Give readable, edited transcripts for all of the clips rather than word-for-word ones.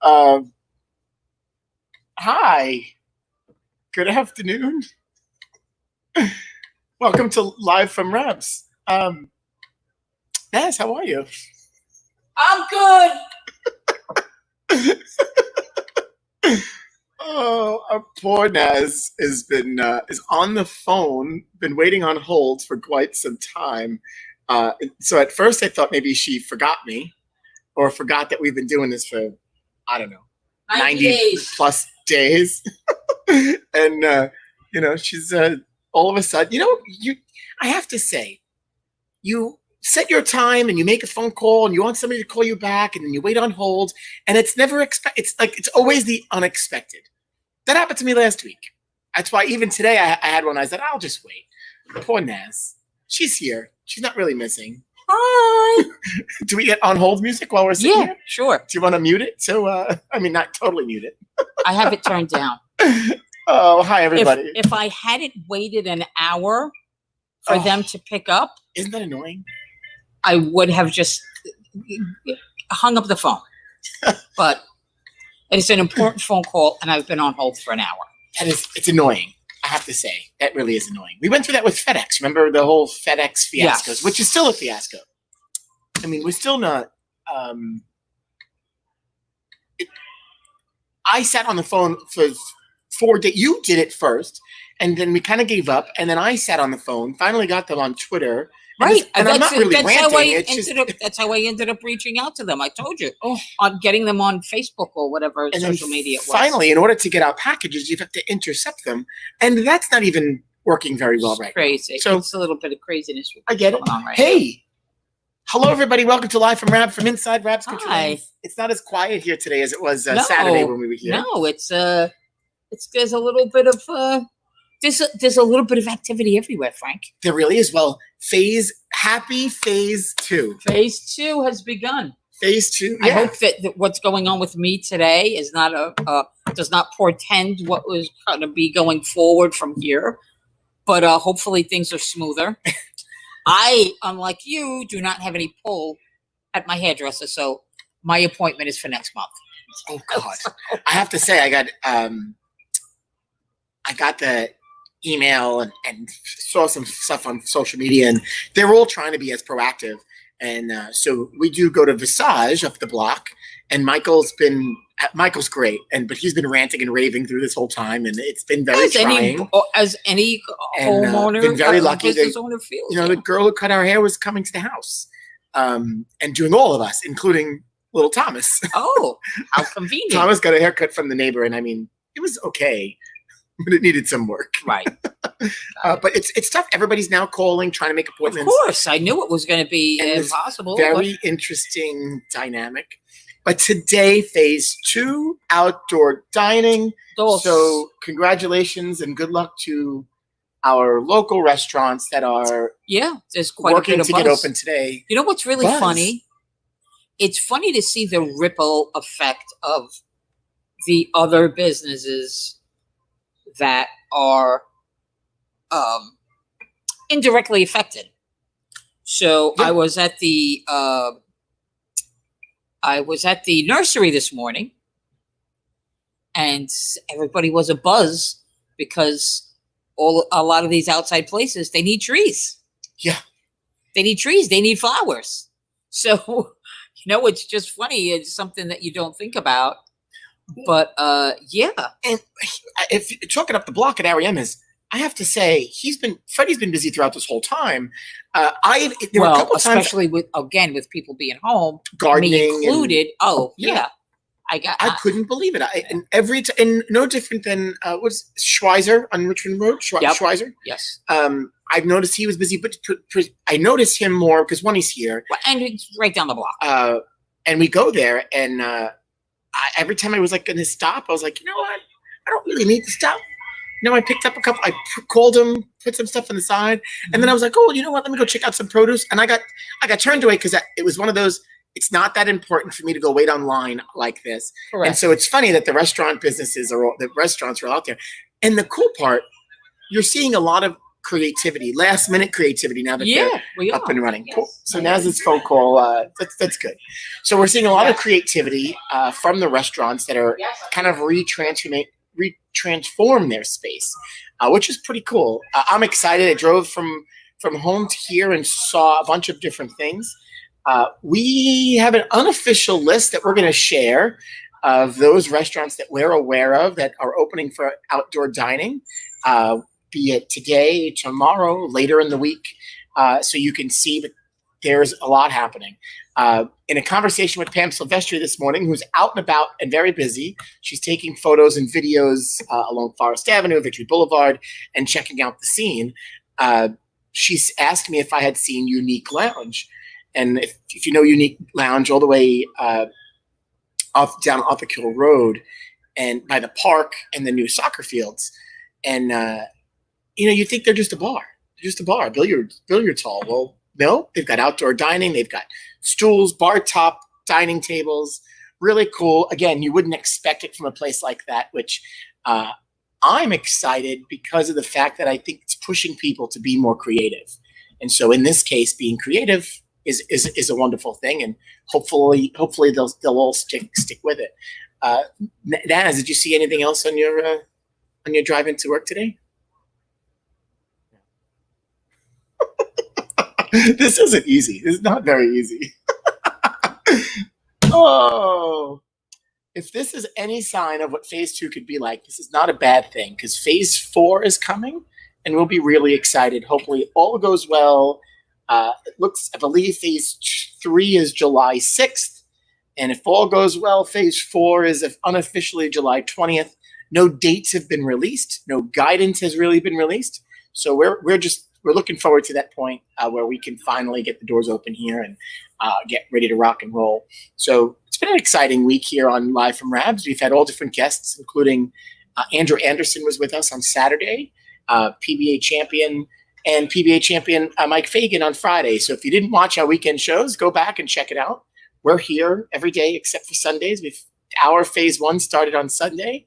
Um, Hi. Good afternoon. Welcome to Live from Rabs. Naz, how are you? I'm good. Oh, our poor Naz is on the phone, been waiting on hold for quite some time. So at first I thought maybe she forgot me or forgot that we've been doing this for, I don't know, 90 days. plus days. And she's all of a sudden, I have to say, you set your time and you make a phone call and you want somebody to call you back and then you wait on hold and it's never it's always the unexpected. That happened to me last week. That's why even today I had one. I said, I'll just wait. Poor Naz. She's here. She's not really missing. Hi. Do we get on hold music while we're sitting here? Sure. Do you want to mute it? So, not totally mute it. I have it turned down. Oh, hi, everybody. If I hadn't waited an hour for them to pick up. Isn't that annoying? I would have just hung up the phone. But it's an important phone call, and I've been on hold for an hour. It's annoying. I have to say, that really is annoying. We went through that with FedEx. Remember the whole FedEx fiascos, which is still a fiasco. I mean, we're still not. I sat on the phone for 4 days. You did it first, and then we kind of gave up. And then I sat on the phone. Finally, got them on Twitter. Right, and I'm not really ranting. That's how I ended up reaching out to them. I told you, on getting them on Facebook or whatever social media it was. Finally, in order to get out packages, you have to intercept them, and that's not even working very well right now. Crazy. So it's a little bit of craziness. I get it. Hey, hello everybody. Welcome to Live from Rab from Inside Rab's Country. Hi. It's not as quiet here today as it was Saturday when we were here. No, there's a little bit of there's a little bit of activity everywhere, Frank. There really is. Well, happy phase 2. Phase 2 has begun. Phase 2. Yeah. I hope that what's going on with me today is does not portend what was going to be going forward from here. But hopefully things are smoother. I, unlike you, do not have any pull at my hairdresser, so my appointment is for next month. Oh God! I have to say, I got the email and saw some stuff on social media, and they're all trying to be as proactive. And so we do go to Visage up the block, and Michael's great, but he's been ranting and raving through this whole time, and it's been very trying. As any homeowner, been very lucky. Business owner feels. The girl who cut our hair was coming to the house, and doing all of us, including little Thomas. Oh, how convenient! Thomas got a haircut from the neighbor, and I mean, it was okay, but it needed some work. Right. But it's tough. Everybody's now calling, trying to make appointments. Of course, I knew it was going to be impossible. Very interesting dynamic. But today, phase 2, outdoor dining. So congratulations and good luck to our local restaurants that are there's quite working a bit of to buzz. get open today. You know what's really funny? It's funny to see the ripple effect of the other businesses that are indirectly affected. So I was at the nursery this morning, and everybody was abuzz because a lot of these outside places, they need trees. Yeah, they need trees. They need flowers. So it's just funny. It's something that you don't think about, but And if chalking up the block at Ariema's, I have to say, Freddie's been busy throughout this whole time. There were a couple especially times, with people being home, gardening me included. I couldn't believe it. And no different than what's Schweizer on Richmond Road. Schweizer. Yes. I've noticed he was busy, but I noticed him more because one, he's here, and it's right down the block. And we go there, and every time I was like going to stop, I was like, you know what? I don't really need to stop. I picked up a couple. I called him, put some stuff on the side, and then I was like, "Oh, you know what? Let me go check out some produce." And I got turned away because it was one of those. It's not that important for me to go wait online like this. Correct. And so it's funny that the restaurants are all out there. And the cool part, you're seeing a lot of creativity, last minute creativity now that Yeah, they're we up are. and running. Cool. So now's this phone call. That's good. So we're seeing a lot of creativity from the restaurants that are kind of retransform their space, which is pretty cool. I'm excited. I drove from home to here and saw a bunch of different things. We have an unofficial list that we're going to share of those restaurants that we're aware of that are opening for outdoor dining, be it today, tomorrow, later in the week, so you can see that there's a lot happening. In a conversation with Pam Silvestri this morning, who's out and about and very busy, she's taking photos and videos along Forest Avenue, Victory Boulevard, and checking out the scene. She's asked me if I had seen Unique Lounge. And if you know Unique Lounge, all the way down Arthur Kill Road and by the park and the new soccer fields. And, you think they're just a bar. They're just a bar, billiards hall. Well, no, they've got outdoor dining. They've got stools, bar top, dining tables. Really cool. Again, you wouldn't expect it from a place like that, which I'm excited because of the fact that I think it's pushing people to be more creative. And so in this case, being creative is a wonderful thing, and hopefully they'll all stick with it. Naz, did you see anything else on your drive into work today? This isn't easy. It's not very easy. Oh, if this is any sign of what phase 2 could be like, this is not a bad thing, because phase 4 is coming, and we'll be really excited. Hopefully all goes well. It looks, I believe phase 3 is July 6th. And if all goes well, phase 4 is unofficially July 20th. No dates have been released. No guidance has really been released. So we're looking forward to that point where we can finally get the doors open here and get ready to rock and roll. So it's been an exciting week here on Live from Rabs. We've had all different guests, including Andrew Anderson was with us on Saturday, PBA champion, and PBA champion Mike Fagan on Friday. So if you didn't watch our weekend shows, go back and check it out. We're here every day except for Sundays. Our phase 1 started on Sunday.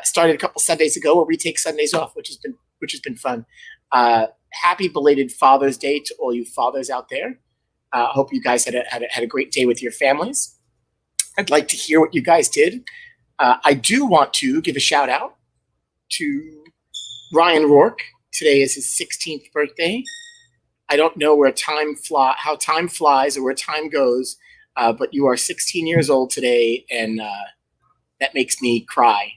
Started a couple Sundays ago where we take Sundays off, which has been fun. Happy belated Father's Day to all you fathers out there. Hope you guys had a great day with your families. I'd like to hear what you guys did. I do want to give a shout out to Ryan Rourke. Today is his 16th birthday. I don't know how time flies or where time goes, but you are 16 years old today, and that makes me cry.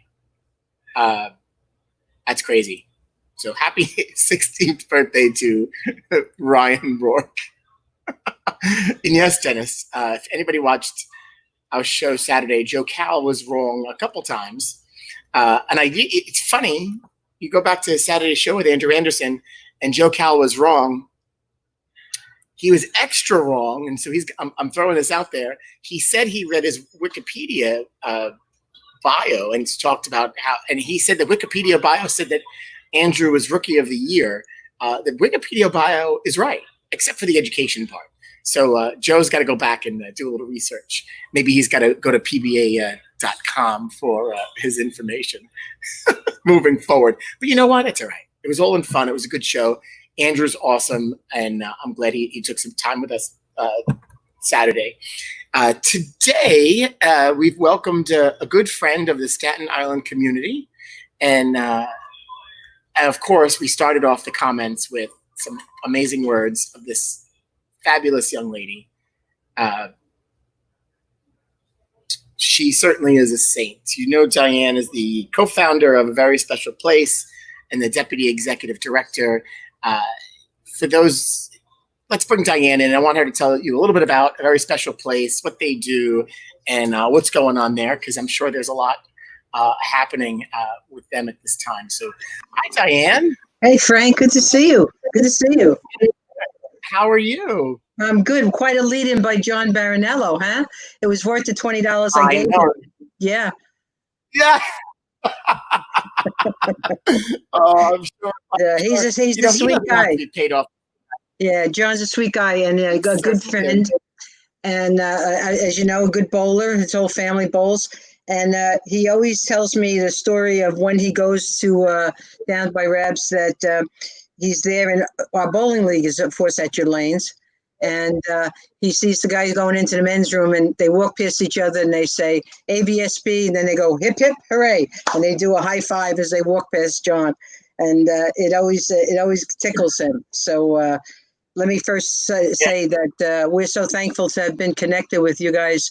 That's crazy. So happy 16th birthday to Ryan Rourke. And yes, Dennis, if anybody watched our show Saturday, Joe Cal was wrong a couple times. And it's funny. You go back to Saturday's show with Andrew Anderson, and Joe Cal was wrong. He was extra wrong, and so I'm throwing this out there. He said he read his Wikipedia bio and talked about and he said the Wikipedia bio said that Andrew was Rookie of the Year. The Wikipedia bio is right, except for the education part. So Joe's got to go back and do a little research. Maybe he's got to go to pba.com for his information moving forward. But you know what? It's all right. It was all in fun. It was a good show. Andrew's awesome, and I'm glad he took some time with us Saturday. Today, we've welcomed a good friend of the Staten Island community. And of course, we started off the comments with some amazing words of this fabulous young lady. She certainly is a saint. You know, Diane is the co-founder of A Very Special Place and the deputy executive director. For those, let's bring Diane in. I want her to tell you a little bit about A Very Special Place, what they do, and what's going on there, because I'm sure there's a lot happening with them at this time. So, hi, Diane. Hey, Frank. Good to see you. Good to see you. How are you? I'm good. Quite a lead-in by John Barinello, huh? It was worth the $20 I gave him. Yeah. Yeah. Oh, I'm sure. Yeah, he's a sweet guy. Paid off. Yeah, John's a sweet guy and a good friend. And as you know, a good bowler. His whole family bowls. And he always tells me the story of when he goes to down by Rabs that he's there, and our bowling league is, of course, at your lanes. And he sees the guys going into the men's room, and they walk past each other, and they say ABSB, and then they go hip hip hooray, and they do a high five as they walk past John, and it always tickles him. So let me first say that we're so thankful to have been connected with you guys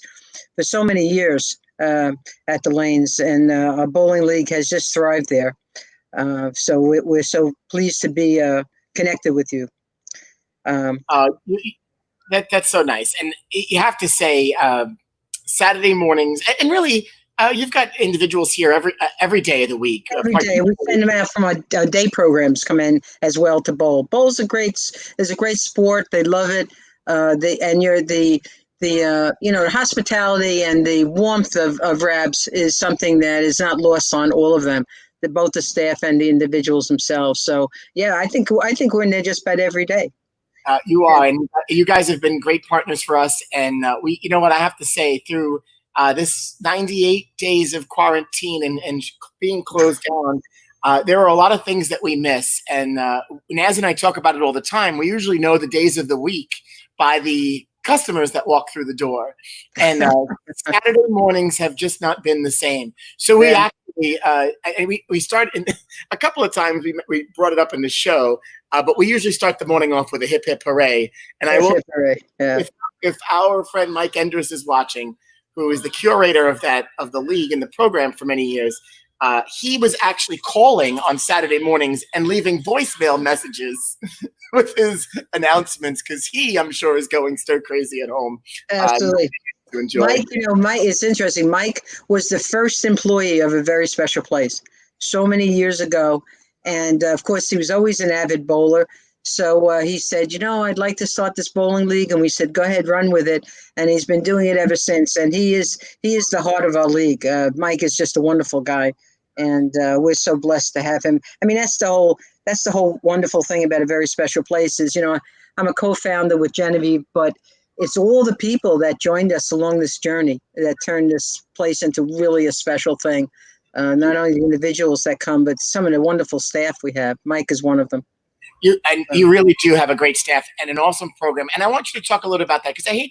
for so many years at the lanes, and our bowling league has just thrived there. So we're so pleased to be connected with you. That's so nice. And you have to say, Saturday mornings, and really, you've got individuals here every day of the week. Every day we send them out from our day programs, come in as well to bowl. Bowl's is a great sport. They love it. The hospitality and the warmth of Rabs is something that is not lost on all of them, both the staff and the individuals themselves. So yeah, I think we're in there just about every day. You are, and you guys have been great partners for us. And you know what I have to say, through this 98 days of quarantine and being closed down, there are a lot of things that we miss. And Naz and I talk about it all the time. We usually know the days of the week by the customers that walk through the door, and Saturday mornings have just not been the same. So we actually we started a couple of times. We brought it up in the show, but we usually start the morning off with a hip hip hooray. And I will, if our friend Mike Enders is watching, who is the curator of the league and the program for many years, he was actually calling on Saturday mornings and leaving voicemail messages with his announcements, because I'm sure, is going stir crazy at home. Absolutely. To enjoy. Mike, it's interesting. Mike was the first employee of a very special place so many years ago. And of course, he was always an avid bowler. So he said, I'd like to start this bowling league. And we said, go ahead, run with it. And he's been doing it ever since. And he is the heart of our league. Mike is just a wonderful guy. And we're so blessed to have him. I mean, that's the whole wonderful thing about a very special place is, I'm a co-founder with Genevieve, but it's all the people that joined us along this journey that turned this place into really a special thing. Not only the individuals that come, but some of the wonderful staff we have. Mike is one of them. You really do have a great staff and an awesome program. And I want you to talk a little about that, because I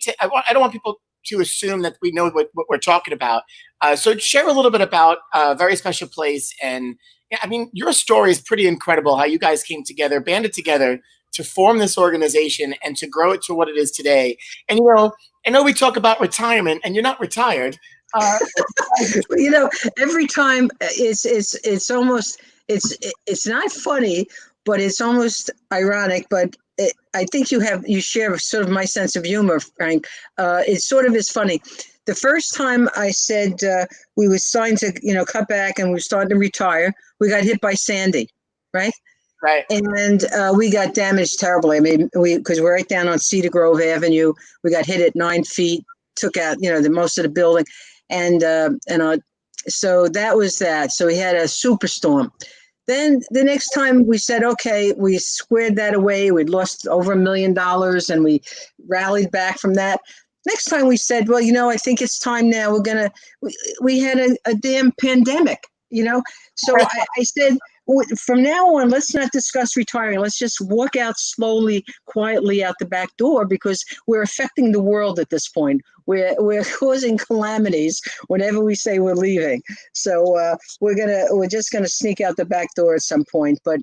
don't want people to assume that we know what we're talking about. So share a little bit about a very special place. And I mean, your story is pretty incredible, how you guys came together, banded together to form this organization and to grow it to what it is today. And, I know we talk about retirement, and you're not retired. Every time it's almost, it's not funny, but it's almost ironic. But I think you share sort of my sense of humor, Frank. It sort of is funny. The first time I said we were starting to, cut back and we were starting to retire, we got hit by Sandy, right? Right. And we got damaged terribly. I mean, because we're right down on Cedar Grove Avenue. We got hit at 9 feet, took out, the most of the building. And so that was that. So we had a superstorm. Then the next time we said, okay, we squared that away. We'd lost over $1 million and we rallied back from that. Next time we said, well, I think it's time now. We had a damn pandemic, So I said, from now on, let's not discuss retiring. Let's just walk out slowly, quietly out the back door, because we're affecting the world at this point. We're causing calamities whenever we say we're leaving. So we're just gonna sneak out the back door at some point. But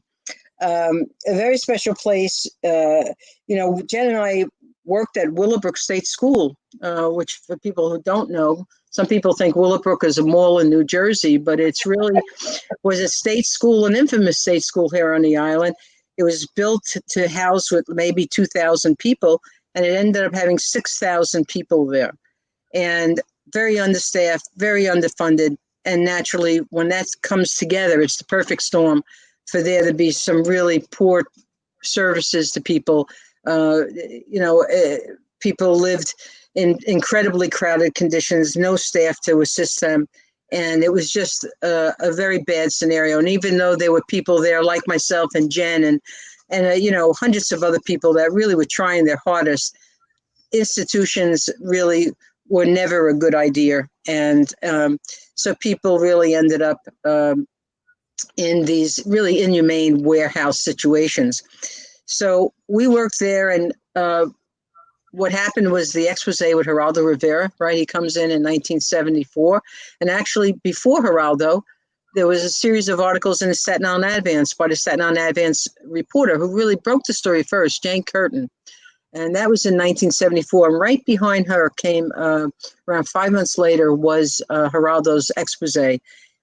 a very special place. Jen and I worked at Willowbrook State School, which, for people who don't know, some people think Willowbrook is a mall in New Jersey, but it's really was a state school, an infamous state school here on the island. It was built to house with maybe 2,000 people, and it ended up having 6,000 people there. And very understaffed, very underfunded. And naturally, when that comes together, it's the perfect storm for there to be some really poor services to people. People lived in incredibly crowded conditions, no staff to assist them. And it was just a very bad scenario. And even though there were people there like myself and Jen and hundreds of other people that really were trying their hardest, institutions really were never a good idea. And so people really ended up in these really inhumane warehouse situations. So we worked there, and what happened was the expose with Geraldo Rivera, right? He comes in 1974. And actually, before Geraldo, there was a series of articles in the Staten Island Advance by the Staten Island Advance reporter who really broke the story first, Jane Curtin. And that was in 1974. And right behind her came, around 5 months later, was Geraldo's expose,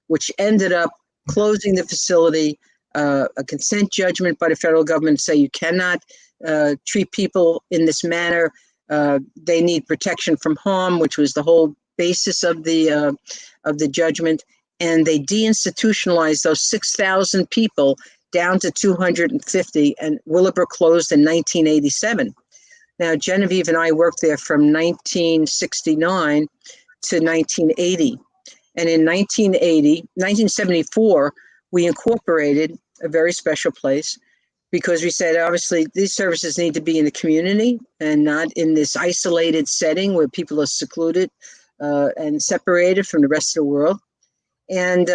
which ended up closing the facility, a consent judgment by the federal government say you cannot treat people in this manner. They need protection from harm, which was the whole basis of the judgment. And they deinstitutionalized those 6,000 people down to 250, and Willowbrook closed in 1987. Now, Genevieve and I worked there from 1969 to 1980. And in 1974, we incorporated a very special place because we said, obviously, these services need to be in the community and not in this isolated setting where people are secluded and separated from the rest of the world. And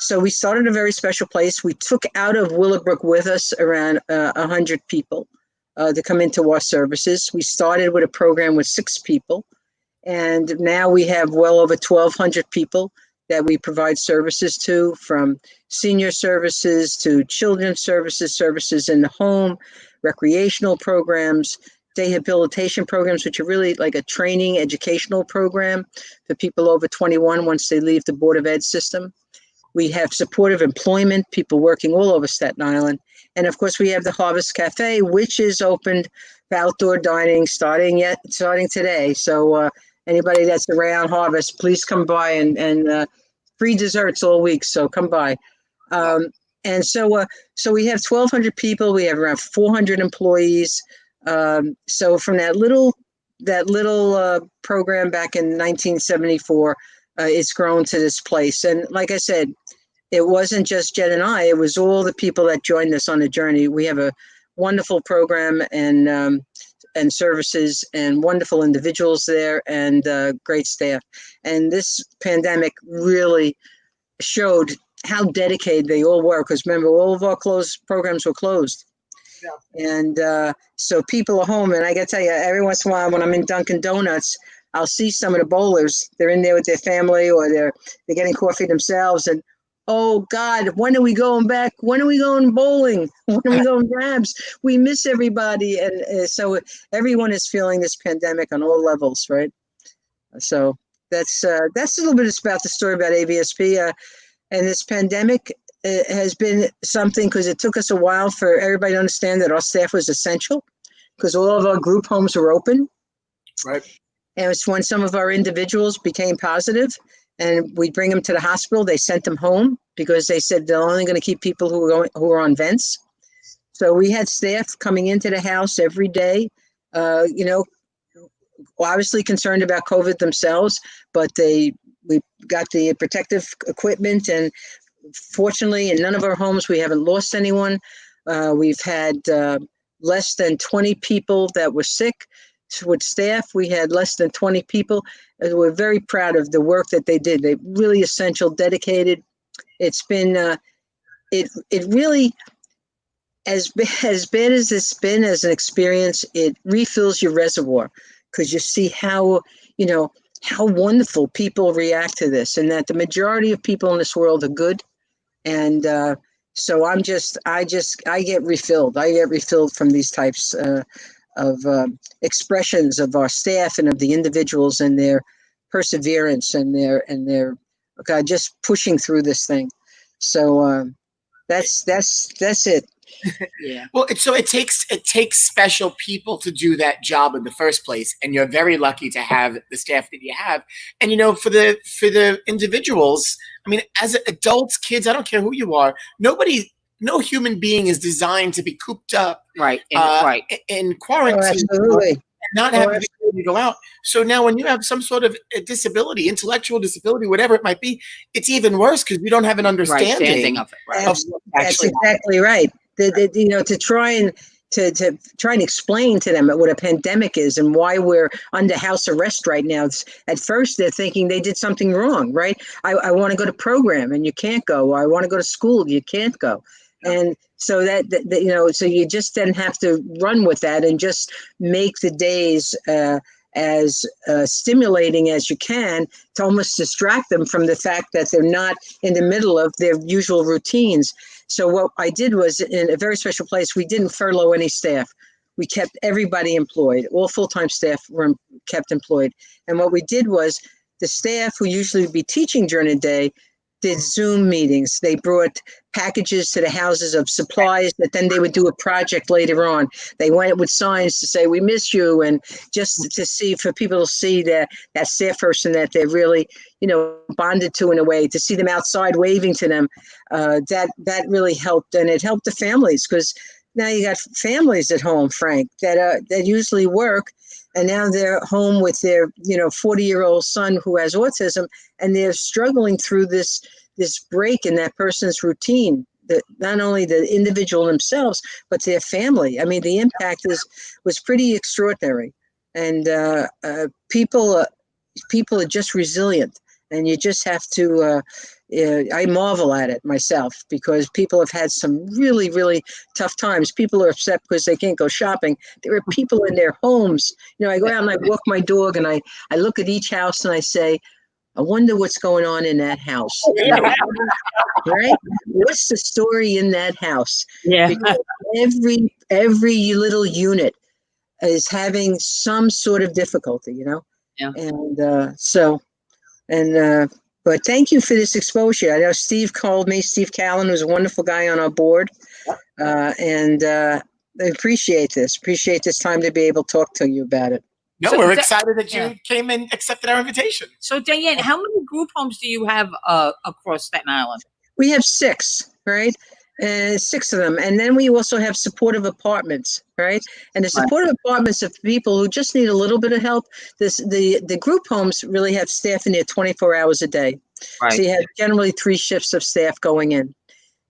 so we started a very special place. We took out of Willowbrook with us around 100 people to come into our services. We started with a program with 6 people. And now we have well over 1,200 people that we provide services to, from senior services to children's services, services in the home, recreational programs, rehabilitation programs, which are really like a training educational program for people over 21 once they leave the Board of Ed system. We have supportive employment, people working all over Staten Island. And of course, we have the Harvest Cafe, which is opened for outdoor dining starting today. So anybody that's around Harvest, please come by, and free desserts all week. So come by. And so we have 1,200 people. We have around 400 employees. So from that little program back in 1974, it's grown to this place. And like I said, it wasn't just Jen and I, it was all the people that joined us on the journey. We have a wonderful program and services and wonderful individuals there and great staff. And this pandemic really showed how dedicated they all were, because remember, all of our programs were closed. Yeah. And so people are home, and I gotta tell you, every once in a while when I'm in Dunkin' Donuts, I'll see some of the bowlers. They're in there with their family, or they're getting coffee themselves, and oh God, when are we going back? When are we going bowling? When are we going grabs? We miss everybody. And so everyone is feeling this pandemic on all levels, right? So that's a little bit about the story about AVSP. And this pandemic has been something, because it took us a while for everybody to understand that our staff was essential, because all of our group homes were open. Right. And it's when some of our individuals became positive, and we bring them to the hospital. They sent them home because they said they're only going to keep people who are on vents. So we had staff coming into the house every day, obviously concerned about COVID themselves, but we got the protective equipment, and fortunately in none of our homes we haven't lost anyone. We've had less than 20 people that were sick. With staff, we had less than 20 people. And we're very proud of the work that they did. They really essential, dedicated. It's been, it really, as bad as it's been as an experience, it refills your reservoir, because you see how wonderful people react to this, and that the majority of people in this world are good. And so I get refilled. I get refilled from these types of expressions of our staff and of the individuals and their perseverance and their just pushing through this thing. So that's it. Yeah. Well, it takes special people to do that job in the first place, and you're very lucky to have the staff that you have. And for the individuals, I mean, as adults, kids, I don't care who you are, no human being is designed to be cooped up, Right. in quarantine, absolutely. and not have the ability to go out. So now, when you have some sort of a disability, intellectual disability, whatever it might be, it's even worse, because you don't have an understanding of it. Right. That's exactly right. To try and to try and explain to them what a pandemic is and why we're under house arrest right now. At first, they're thinking they did something wrong, right? I want to go to program and you can't go. Or I want to go to school, you can't go. And so that so you just then have to run with that and just make the days as stimulating as you can to almost distract them from the fact that they're not in the middle of their usual routines. So what I did was, in a very special place, we didn't furlough any staff. We kept everybody employed. All full-time staff were kept employed. And what we did was, the staff who usually would be teaching during the day did Zoom meetings. They brought packages to the houses of supplies that then they would do a project later on. They went with signs to say, we miss you, and just to see, for people to see that staff person that they're really, bonded to in a way, to see them outside waving to them, that really helped. And it helped the families, because now you got families at home, Frank, that usually work, and now they're home with their 40-year-old son who has autism, and they're struggling through this break in that person's routine, that not only the individual themselves but their family. I mean, the impact was pretty extraordinary, and people are just resilient, and you just have to I marvel at it myself, because people have had some really, really tough times. People are upset because they can't go shopping. There are people in their homes. I go out and I walk my dog, and I look at each house and I say, I wonder what's going on in that house. Right? What's the story in that house? Yeah. Because every little unit is having some sort of difficulty, Yeah. And but thank you for this exposure. I know Steve called me. Steve Callan was a wonderful guy on our board. And I appreciate this time to be able to talk to you about it. No, So we're that- excited that you came and accepted our invitation. So Diane, how many group homes do you have across Staten Island? We have 6, right? 6 of them. And then we also have supportive apartments, right? And the supportive apartments of people who just need a little bit of help. The group homes really have staff in there 24 hours a day. Right. So you have generally 3 shifts of staff going in.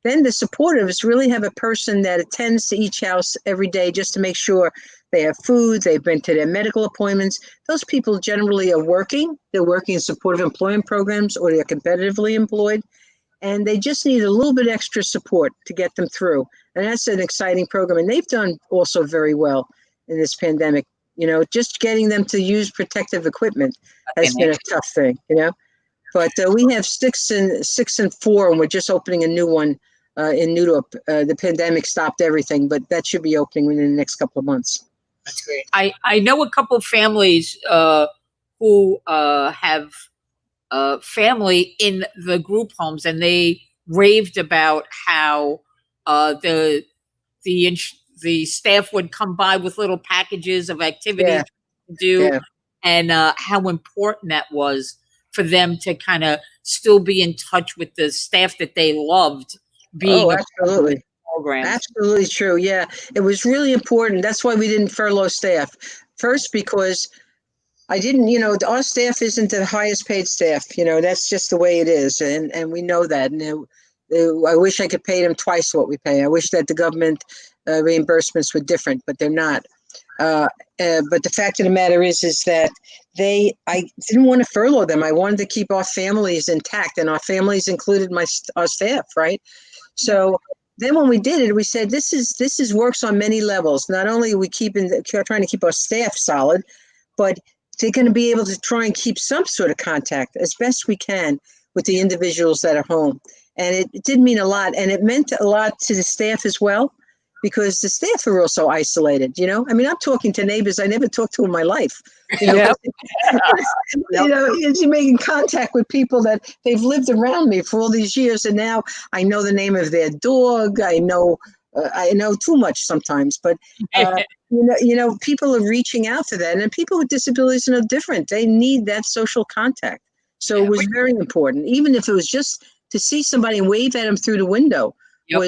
Then the supportives really have a person that attends to each house every day just to make sure they have food, they've been to their medical appointments. Those people generally are working. They're working in supportive employment programs, or they're competitively employed. And they just need a little bit extra support to get them through. And that's an exciting program. And they've done also very well in this pandemic. Just getting them to use protective equipment has been a tough thing, But we have 6 and 4, and we're just opening a new one in Newdorp. The pandemic stopped everything, but that should be opening within the next couple of months. That's great. I know a couple of families who have family in the group homes, and they raved about how the staff would come by with little packages of activities to do, and how important that was for them to kind of still be in touch with the staff that they loved being absolutely. Program. Absolutely true. Yeah, it was really important. That's why we didn't furlough staff. First, because I didn't, our staff isn't the highest paid staff. That's just the way it is. And we know that. And I wish I could pay them twice what we pay. I wish that the government reimbursements were different, but they're not. But the fact of the matter is that I didn't want to furlough them. I wanted to keep our families intact, and our families included our staff, right? So then when we did it, we said, this is works on many levels. Not only are we trying to keep our staff solid, but they're going to be able to try and keep some sort of contact as best we can with the individuals that are home. And it did mean a lot. And it meant a lot to the staff as well, because the staff are also isolated, I mean, I'm talking to neighbors I never talked to in my life. You're making contact with people that they've lived around me for all these years, and now I know the name of their dog. I know too much sometimes, but people are reaching out for that, and people with disabilities are no different. They need that social contact. So it was very important, even if it was just to see somebody and wave at them through the window. It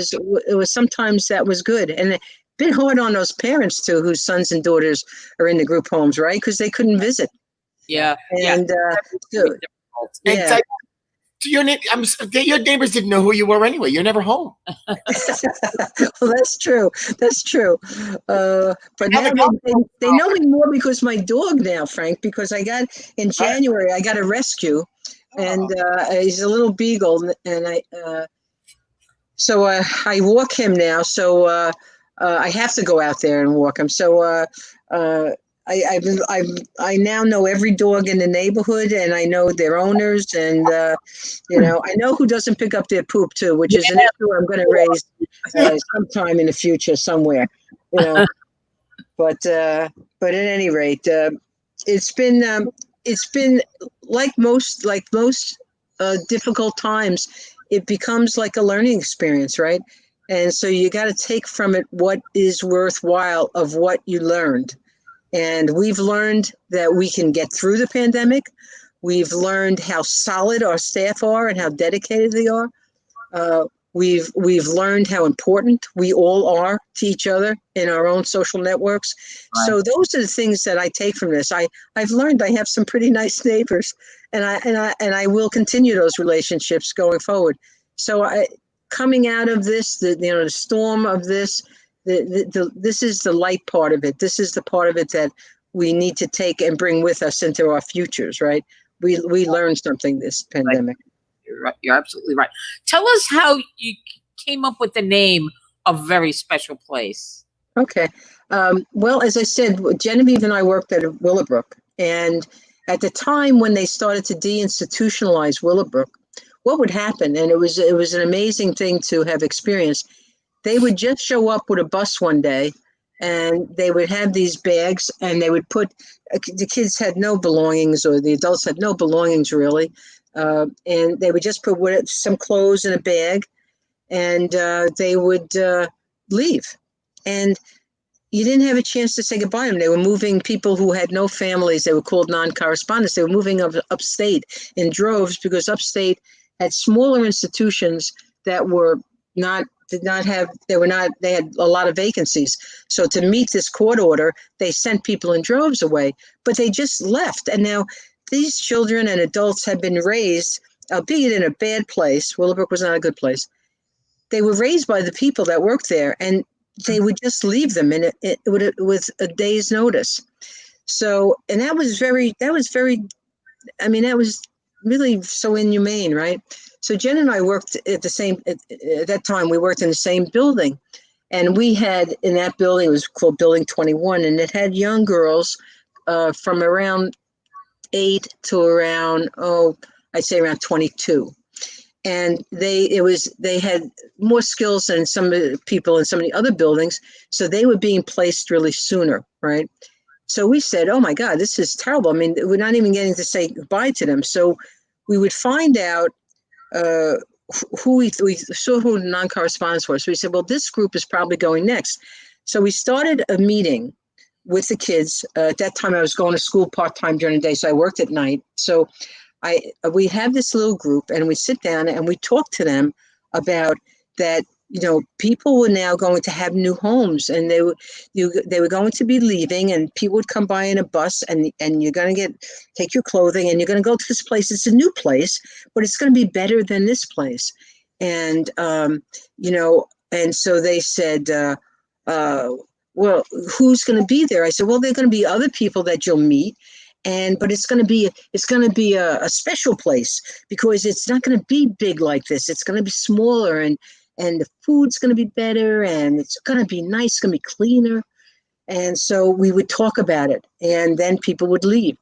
was sometimes that was good, and a bit hard on those parents too, whose sons and daughters are in the group homes, right? Because they couldn't visit. Yeah. And your your neighbors didn't know who you were anyway. You're never home. Well, that's true. That's true. But now they know me more because my dog now, Frank, because in January, I got a rescue, and he's a little beagle, and so I walk him now. So I have to go out there and walk him. So I now know every dog in the neighborhood, and I know their owners, and I know who doesn't pick up their poop too, which is an issue I'm going to raise sometime in the future somewhere. But at any rate, it's been like most difficult times. It becomes like a learning experience, right? And so you got to take from it what is worthwhile of what you learned. And we've learned that we can get through the pandemic. We've learned how solid our staff are and how dedicated they are. We've learned how important we all are to each other in our own social networks. Right. So those are the things that I take from this. I've learned I have some pretty nice neighbors, and I will continue those relationships going forward. So coming out of this, the storm of this, this is the light part of it. This is the part of it that we need to take and bring with us into our futures, right? We learned something this pandemic. You're right. You're absolutely right. Tell us how you came up with the name A Very Special Place. Okay. Well, as I said, Genevieve and I worked at Willowbrook, and at the time when they started to deinstitutionalize Willowbrook, what would happen, and it was an amazing thing to have experienced, they would just show up with a bus one day, and they would have these bags, and they would put, the kids had no belongings, or the adults had no belongings really, and they would just put some clothes in a bag, and they would leave. And you didn't have a chance to say goodbye to them. They were moving people who had no families. They were called non-correspondents. They were moving upstate in droves because upstate had smaller institutions that they had a lot of vacancies. So to meet this court order, they sent people in droves away, but they just left. And now these children and adults had been raised, albeit in a bad place. Willowbrook was not a good place. They were raised by the people that worked there, and they would just leave them with a day's notice. So, and that was really so inhumane, right? So Jen and I worked at that time, we worked in the same building, and we had in that building, it was called Building 21, and it had young girls from around 8 to around, I'd say around 22. And they had more skills than some of the people in some of the other buildings. So they were being placed really sooner, right? So we said, oh my God, this is terrible. I mean, we're not even getting to say goodbye to them. So we would find out who we saw who the non-correspondents were. So we said, well, this group is probably going next. So we started a meeting with the kids. At that time, I was going to school part-time during the day, so I worked at night. So we have this little group, and we sit down and we talk to them about that. People were now going to have new homes, and they were going to be leaving, and people would come by in a bus, and you're going to take your clothing, and you're going to go to this place. It's a new place, but it's going to be better than this place. And and so they said, well, who's going to be there? I said, well, there are going to be other people that you'll meet. But it's going to be a special place, because it's not going to be big like this. It's going to be smaller, and the food's going to be better, and it's going to be nice. It's going to be cleaner. And so we would talk about it, and then people would leave.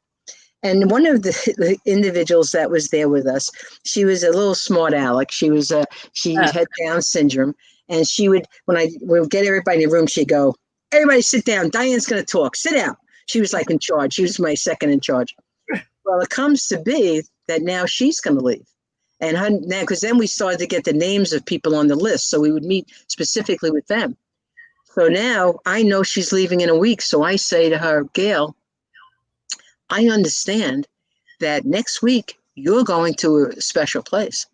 And one of the individuals that was there with us, she was a little smart aleck. She had Down syndrome, and she would, when we would get everybody in the room, she'd go, everybody sit down. Diane's going to talk. Sit down. She was like in charge. She was my second in charge. Well, it comes to be that now she's going to leave. And now, because then we started to get the names of people on the list. So we would meet specifically with them. So now I know she's leaving in a week. So I say to her, Gail, I understand that next week you're going to a special place.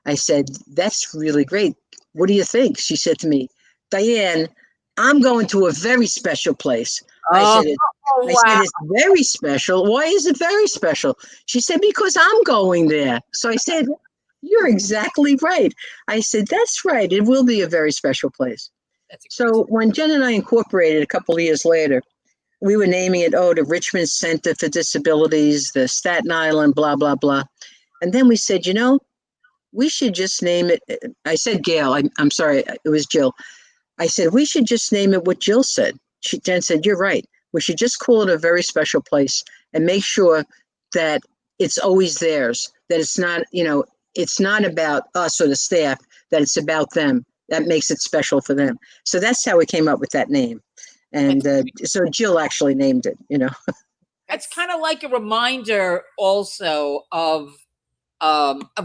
I said, that's really great. What do you think? She said to me, Diane, I'm going to a very special place. I said, it's very special. Why is it very special? She said, because I'm going there. So I said, You're exactly right. I said, that's right. It will be a very special place. That's a So when Jen and I incorporated a couple of years later, we were naming it, the Richmond Center for Disabilities, the Staten Island, blah, blah, blah. And then we said, we should just name it. I said, Gail, I'm sorry, it was Jill. I said, we should just name it what Jill said. Jen said, you're right. We should just call it a very special place and make sure that it's always theirs, that it's not, it's not about us or the staff, that it's about them. That makes it special for them. So that's how we came up with that name. And so Jill actually named it, That's kind of like a reminder also of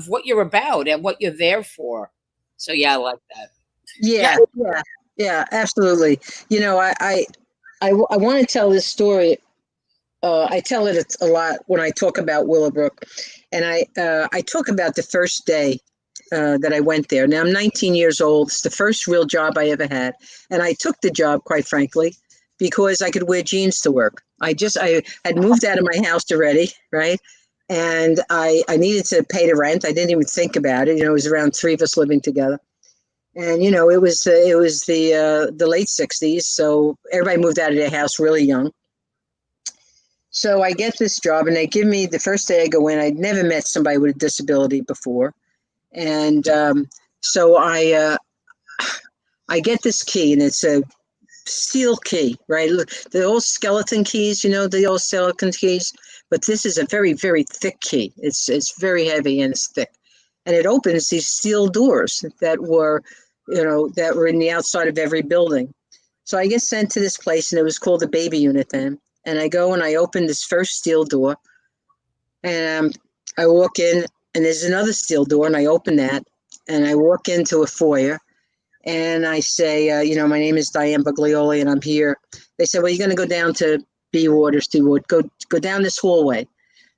what you're about and what you're there for. So yeah, I like that. Yeah, absolutely. I want to tell this story. I tell it a lot when I talk about Willowbrook, and I talk about the first day that I went there. Now I'm 19 years old. It's the first real job I ever had, and I took the job, quite frankly, because I could wear jeans to work. I had moved out of my house already, right? And I needed to pay the rent. I didn't even think about it. It was around three of us living together. And it was the late 60s, so everybody moved out of their house really young. So I get this job, and they give me, the first day I go in, I'd never met somebody with a disability before, and so I get this key, and it's a steel key, right? The old skeleton keys, the old skeleton keys, but this is a very, very thick key. It's very heavy and it's thick, and it opens these steel doors that were in the outside of every building. So I get sent to this place, and it was called the baby unit then. And I go and I open this first steel door, and I walk in, and there's another steel door, and I open that, and I walk into a foyer, and I say, my name is Diane Buglioli, and I'm here. They said, well, you're going to go down to B ward or C ward. Go down this hallway.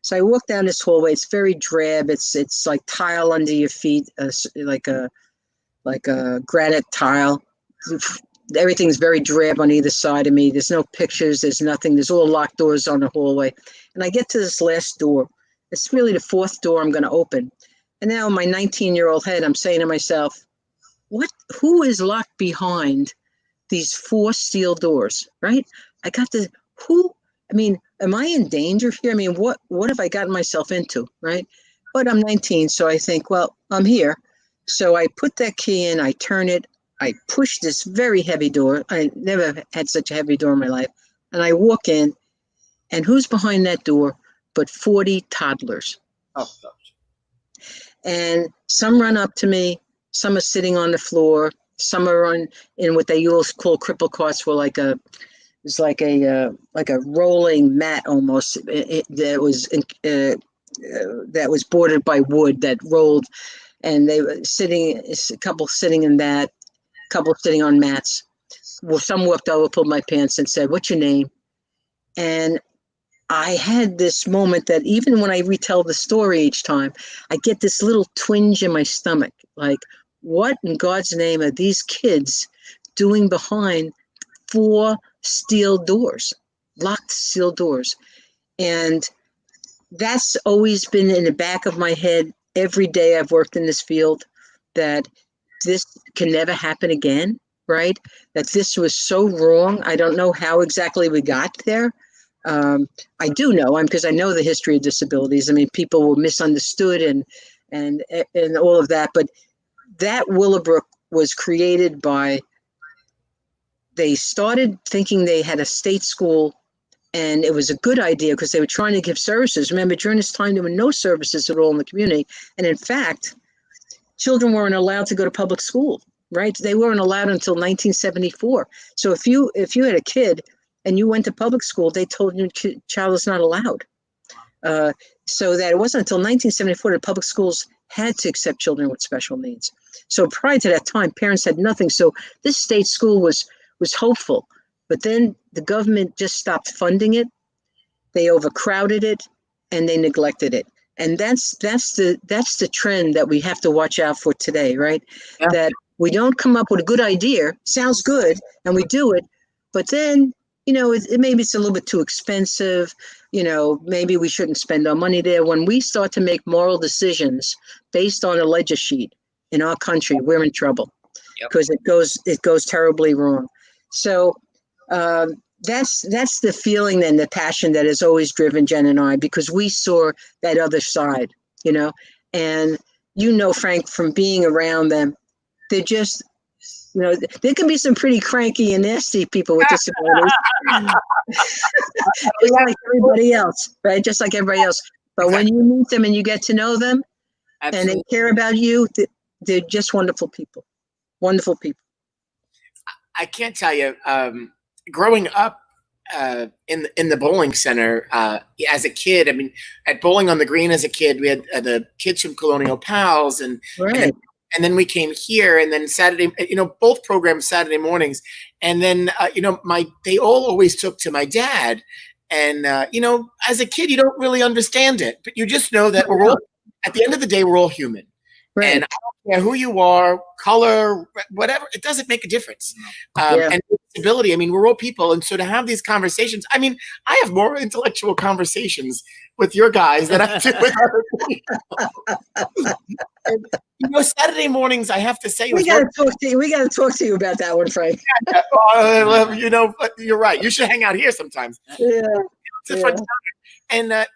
So I walk down this hallway. It's very drab. It's like tile under your feet, like a granite tile. Everything's very drab on either side of me. There's no pictures. There's nothing. There's all locked doors on the hallway. And I get to this last door. It's really the fourth door I'm going to open. And now in my 19-year-old head, I'm saying to myself, who is locked behind these four steel doors, right? Am I in danger here? What have I gotten myself into, right? But I'm 19, so I think, well, I'm here. So I put that key in, I turn it, I push this very heavy door. I never had such a heavy door in my life. And I walk in, and who's behind that door but 40 toddlers? Oh, gosh. And some run up to me, some are sitting on the floor, some are in what they used to call cripple carts, were like a rolling mat almost. That was bordered by wood that rolled, and they were sitting, a couple sitting in that, a couple sitting on mats. Well, some walked over, pulled my pants, and said, "What's your name?" And I had this moment that even when I retell the story each time, I get this little twinge in my stomach, like, what in God's name are these kids doing behind four steel doors, locked steel doors? And that's always been in the back of my head every day I've worked in this field, that this can never happen again, right? That this was so wrong. I don't know how exactly we got there. I do know, because I know the history of disabilities. People were misunderstood and all of that. But that Willowbrook was created by, they started thinking they had a state school, and it was a good idea because they were trying to give services. Remember, during this time, there were no services at all in the community. And in fact, children weren't allowed to go to public school, right? They weren't allowed until 1974. So if you had a kid and you went to public school, they told you your child is not allowed. So that it wasn't until 1974 that public schools had to accept children with special needs. So prior to that time, parents had nothing. So this state school was hopeful, but then the government just stopped funding it. They overcrowded it, and they neglected it. And that's the trend that we have to watch out for today, right? Yeah. That we don't come up with a good idea, sounds good, and we do it, but then maybe it's a little bit too expensive. Maybe we shouldn't spend our money there. When we start to make moral decisions based on a ledger sheet in our country, we're in trouble because it goes terribly wrong. So that's the feeling and the passion that has always driven Jen and I, because we saw that other side, and Frank, from being around them, they're just, there can be some pretty cranky and nasty people with disabilities. Just like everybody else, right? Just like everybody else. But when you meet them and you get to know them, and they care about you, they're just wonderful people. Wonderful people. I can't tell you, growing up in the bowling center as a kid, I mean, at Bowling on the Green as a kid, we had the kids from Colonial Pals, and then we came here, and then Saturday, both programs Saturday mornings, and then they all always took to my dad, and as a kid you don't really understand it, but you just know that we're all, at the end of the day, we're all human. Right. And I don't care who you are, color, whatever, it doesn't make a difference. And disability, I mean, we're all people. And so to have these conversations, I mean, I have more intellectual conversations with your guys than I do with other people. And, Saturday mornings, I have to say, we got to talk to you. We got to talk to you about that one, Frank. You're right. You should hang out here sometimes. Yeah. It's a fun time. And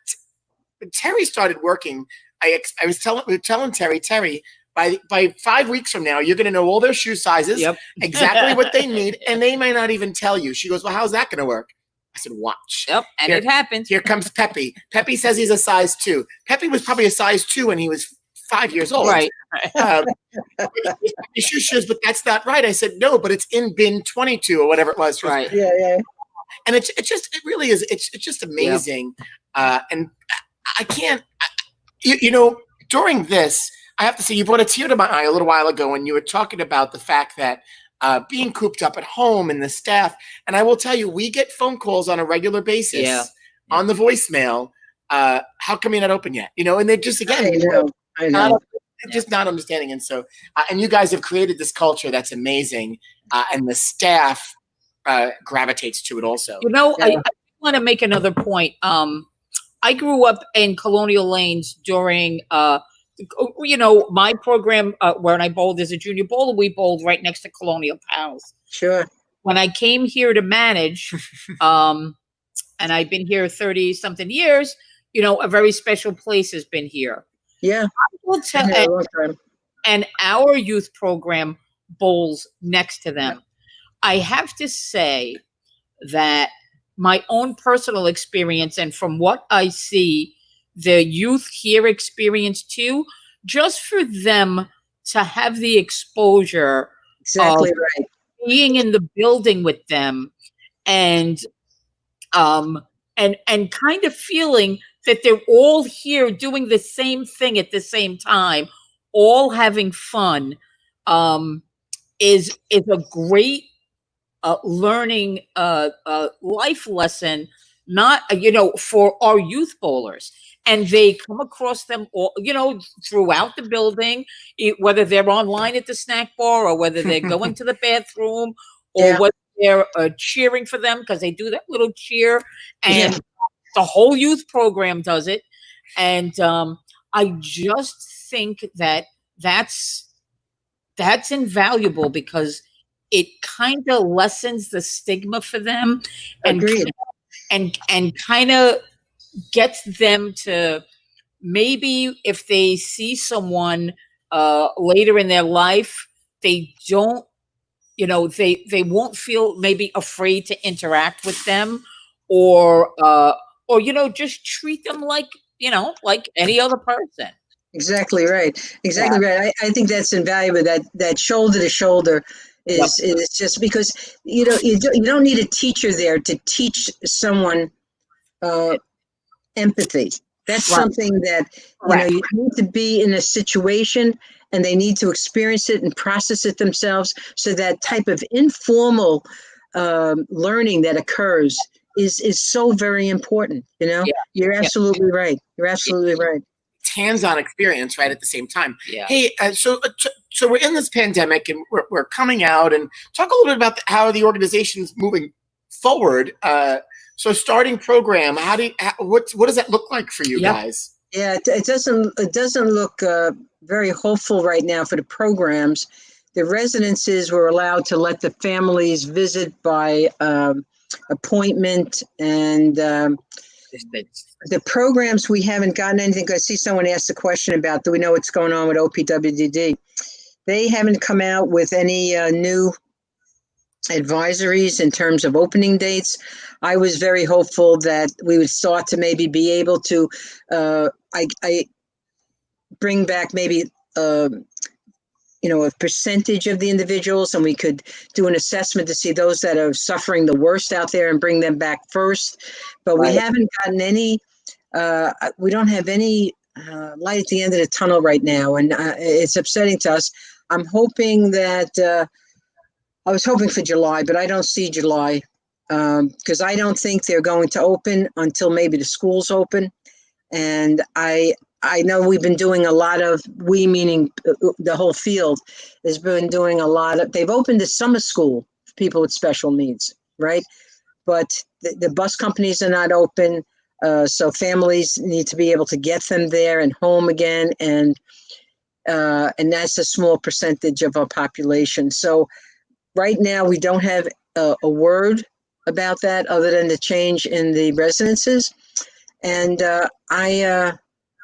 Terry started working. I was telling Terry, by 5 weeks from now, you're going to know all their shoe sizes, exactly what they need, and they may not even tell you. She goes, well, how's that going to work? I said, watch. Yep, and it happened. Here comes Peppy. Peppy says he's a size 2. Peppy was probably a size 2 when he was 5 years old. Right. Shoes, but that's not right. I said, no, but it's in bin 22 or whatever it was. Right. Yeah. And it really is. It's just amazing. And I can't. During this, I have to say, you brought a tear to my eye a little while ago when you were talking about the fact that being cooped up at home and the staff. And I will tell you, we get phone calls on a regular basis on the voicemail. How come you're not open yet? And they're just, again, I know. Just not understanding. And so, and you guys have created this culture that's amazing. And the staff gravitates to it also. I want to make another point. I grew up in Colonial Lanes during, my program when I bowled as a junior bowler. We bowled right next to Colonial Pals. Sure. When I came here to manage, and I've been here 30-something years, a very special place has been here. Yeah. I will tell, and our youth program bowls next to them. I have to say that my own personal experience, and from what I see, the youth here experience too, just for them to have the exposure of being in the building with them and kind of feeling that they're all here doing the same thing at the same time, all having fun, is a great learning life lesson, not for our youth bowlers. And they come across them all, throughout the building, whether they're online at the snack bar or whether they're going to the bathroom or whether they're cheering for them, because they do that little cheer, and the whole youth program does it. And I just think that that's invaluable, because it kind of lessens the stigma for them, and kind of gets them to, maybe if they see someone later in their life, they don't, they won't feel maybe afraid to interact with them, or just treat them like any other person. Exactly right. Right. I think that's invaluable. That shoulder to shoulder is just, because you don't need a teacher there to teach someone empathy. That's something that you need to be in a situation, and they need to experience it and process it themselves. So that type of informal learning that occurs is so very important. You're absolutely right. You're absolutely right. It's hands-on experience, right, at the same time. Hey, so we're in this pandemic, and we're coming out, and talk a little bit about how the organization's moving forward, so starting program, what does that look like for you guys? Yeah, it doesn't look very hopeful right now for the programs. The residences were allowed to let the families visit by appointment, and the programs, we haven't gotten anything. I see someone asked a question about, do we know what's going on with OPWDD? They haven't come out with any new advisories in terms of opening dates. I was very hopeful that we would start to maybe be able to I bring back maybe a percentage of the individuals, and we could do an assessment to see those that are suffering the worst out there and bring them back first. But we haven't gotten any, we don't have any light at the end of the tunnel right now, and it's upsetting to us. I'm hoping that, I was hoping for July, but I don't see July because I don't think they're going to open until maybe the schools open. And I know we've been doing a lot of, we meaning the whole field, has been doing a lot of, they've opened the summer school for people with special needs, right? But the bus companies are not open. So families need to be able to get them there and home again. And that's a small percentage of our population. So right now we don't have a word about that other than the change in the residences. And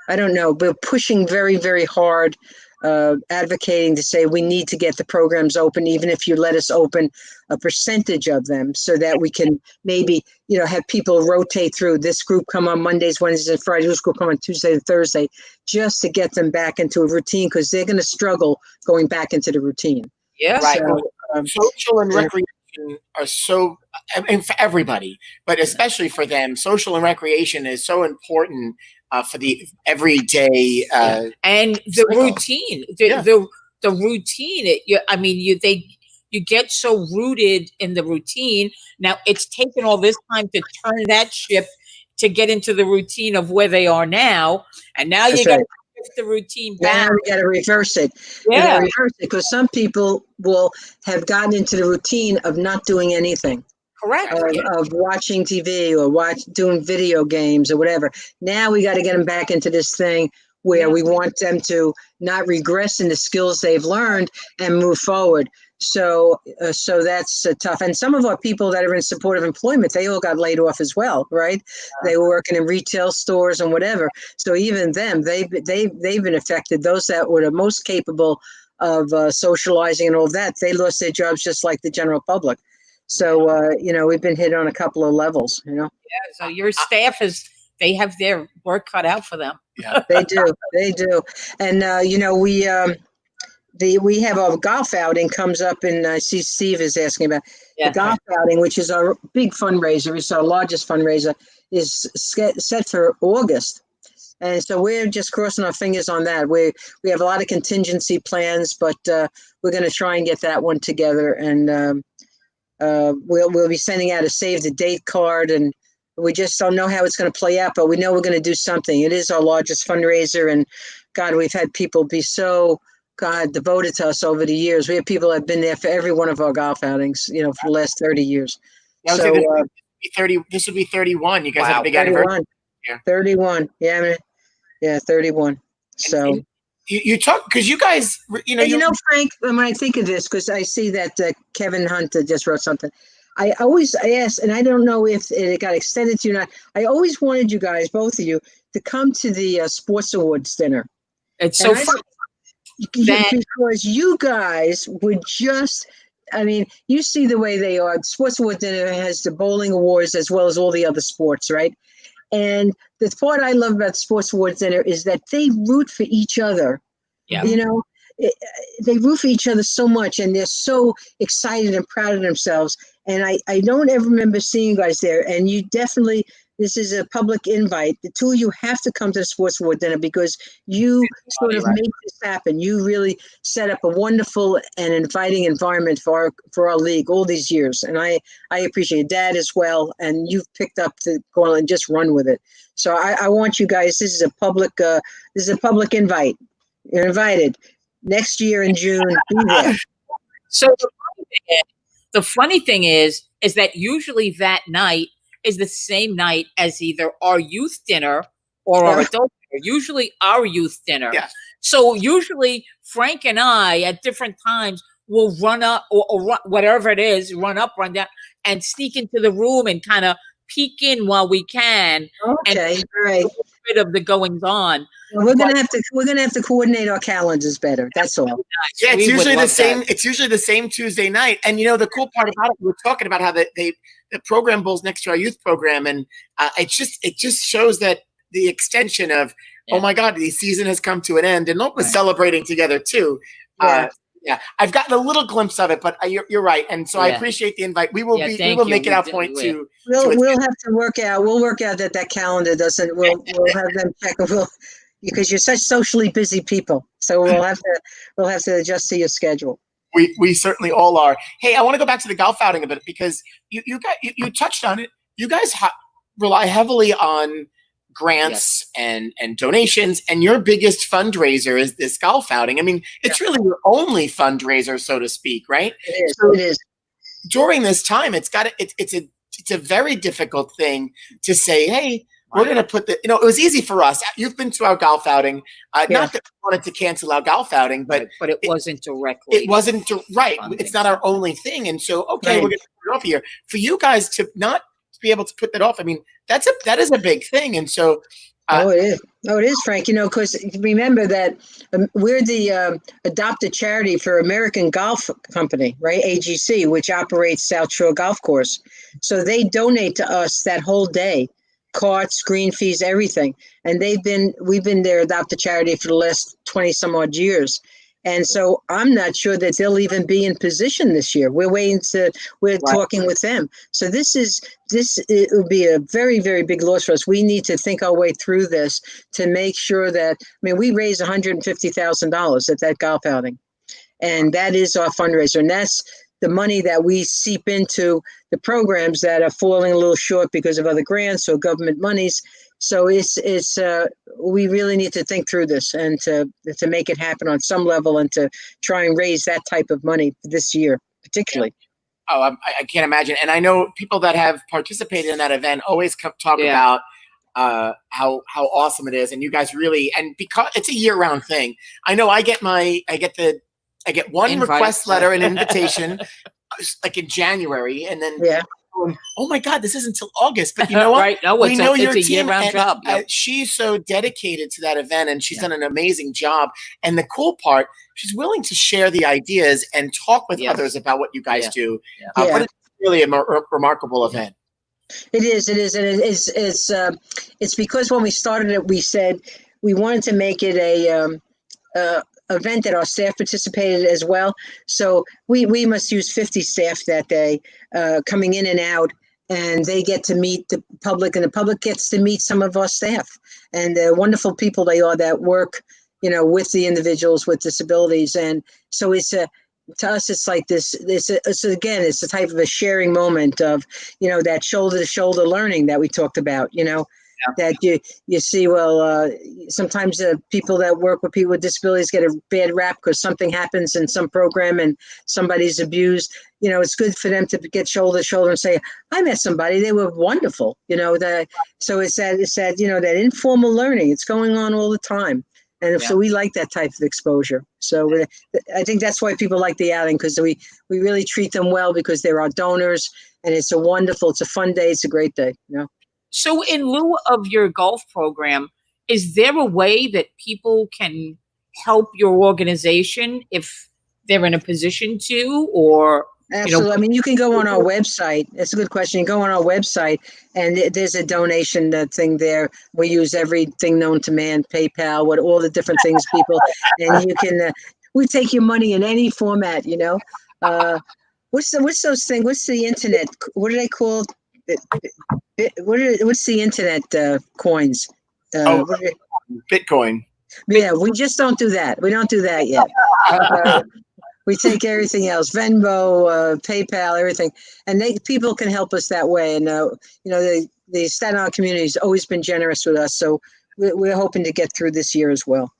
I don't know, we're pushing very, very hard, advocating to say we need to get the programs open, even if you let us open a percentage of them so that we can maybe, have people rotate through. This group come on Mondays, Wednesdays, and Fridays, this group come on Tuesday and Thursday, just to get them back into a routine, because they're going to struggle going back into the routine. Yeah. Right. So, social and recreation are so, and for everybody, but especially for them, social and recreation is so important for the everyday and the cycle. routine, the routine. You get so rooted in the routine. Now it's taken all this time to turn that ship to get into the routine of where they are now, and now you got to shift the routine back. Now we got to reverse it. Yeah, Because some people will have gotten into the routine of not doing anything. correct. Of watching TV or doing video games or whatever. Now we got to get them back into this thing where we want them to not regress in the skills they've learned and move forward. So that's tough. And some of our people that are in supportive employment, they all got laid off as well, right? They were working in retail stores and whatever. So even them, they've been affected. Those that were the most capable of socializing and all that, they lost their jobs just like the general public. So, we've been hit on a couple of levels, Yeah, so your staff they have their work cut out for them. Yeah, They do. And, we have a golf outing comes up, and I see Steve is asking about the golf outing, which is our big fundraiser. It's our largest fundraiser, is set for August. And so we're just crossing our fingers on that. We have a lot of contingency plans, but we're going to try and get that one together. And we'll be sending out a save the date card, and we just don't know how it's going to play out, but we know we're going to do something. It is our largest fundraiser, and God, we've had people be so devoted to us over the years. We have people that have been there for every one of our golf outings, for the last 30 years. So this would be 31. You guys have a big 31. anniversary. Yeah. 31. Yeah, 31. So you talk, because you guys, Frank, when I think of this, because I see that Kevin Hunt just wrote something. I asked, and I don't know if it got extended to you or not. I always wanted you guys, both of you, to come to the sports awards dinner. It's so fun. Because you guys would just, you see the way they are. Sports Award Dinner has the bowling awards as well as all the other sports, right? And the part I love about Sports Awards Dinner is that they root for each other. Yeah. They root for each other so much, and they're so excited and proud of themselves. And I don't ever remember seeing you guys there. And you definitely, this is a public invite. The two of you have to come to the Sports Award Dinner, because you sort of make this happen. You really set up a wonderful and inviting environment for our league all these years. And I appreciate Dad as well. And you've picked up the goal and just run with it. So I want you guys, this is a public invite. You're invited next year in June. Be there. So the funny thing is that usually that night is the same night as either our youth dinner or our adult dinner. Usually our youth dinner. Yes. So usually Frank and I at different times will run up or run, whatever it is, run up, run down, and sneak into the room and kind of peek in while we can. Okay, And all right. a little bit of the goings on. Well, we're gonna have to coordinate our calendars better. That's all. Yeah, it's We would usually the love same. that. It's usually the same Tuesday night. And the cool part about it, we're talking about how the program bowls next to our youth program, and it just shows that the extension of oh my God, the season has come to an end, and we're celebrating together too. Yeah. Yeah, I've gotten a little glimpse of it, but you're right, and so I appreciate the invite. We will make it our point to. We'll have to work out. We'll work out that calendar doesn't. We'll have them check. Because you're such socially busy people, so we'll have to adjust to your schedule. We certainly all are. Hey, I want to go back to the golf outing a bit because you touched on it. You guys rely heavily on grants and donations, and your biggest fundraiser is this golf outing. I mean, it's really your only fundraiser, so to speak, right? It is. During this time, it's a very difficult thing to say, hey, we're going to put it was easy for us. You've been to our golf outing. Not that we wanted to cancel our golf outing, but it wasn't directly. It wasn't right. funding. It's not our only thing. And so, we're going to put it off here. For you guys to not be able to put that off, I mean, that is a big thing. And so, it is, Frank. Because remember that we're the adopted charity for American Golf Company, right? AGC, which operates South Shore Golf Course. So they donate to us that whole day, carts, green fees, everything. And we've been their adopted charity for the last 20 some odd years. And so I'm not sure that they'll even be in position this year. We're talking with them. So it would be a very, very big loss for us. We need to think our way through this to make sure that, we raised $150,000 at that golf outing. And that is our fundraiser. And that's the money that we seep into the programs that are falling a little short because of other grants or government monies. So we really need to think through this and to make it happen on some level and to try and raise that type of money this year, particularly. Oh, I can't imagine. And I know people that have participated in that event always talk about how awesome it is. And you guys really, and because it's a year-round thing, I know I get one Invite. request letter, an invitation, like in January, and then oh my God, this isn't until August. But you know what? Right? No, we know your it's a team, year-round job. She's so dedicated to that event, and she's done an amazing job. And the cool part, she's willing to share the ideas and talk with others about what you guys do. But it's really a remarkable event. It is, and it's because when we started it, we said we wanted to make it a event that our staff participated as well. So we must use 50 staff that day, coming in and out, and they get to meet the public, and the public gets to meet some of our staff, and the wonderful people they are that work, with the individuals with disabilities. And so to us, it's like this. It's a type of a sharing moment of, that shoulder to shoulder learning that we talked about. That you see, sometimes people that work with people with disabilities get a bad rap because something happens in some program and somebody's abused. It's good for them to get shoulder to shoulder and say, I met somebody, they were wonderful. So it's that informal learning. It's going on all the time. And so we like that type of exposure. So I think that's why people like the outing, because we really treat them well because they're our donors, and it's a fun day. It's a great day. So in lieu of your golf program, is there a way that people can help your organization if they're in a position to, or? Absolutely. You can go on our website. That's a good question. You go on our website, and there's a donation thing there. We use everything known to man, PayPal, all the different things, people. And you can, we take your money in any format, What's those things? What's the internet? What are they called? What's the internet coins? Bitcoin. Yeah, we just don't do that. We don't do that yet. We take everything else, Venmo, PayPal, everything, and people can help us that way. And the Staten Island community has always been generous with us, so we're hoping to get through this year as well.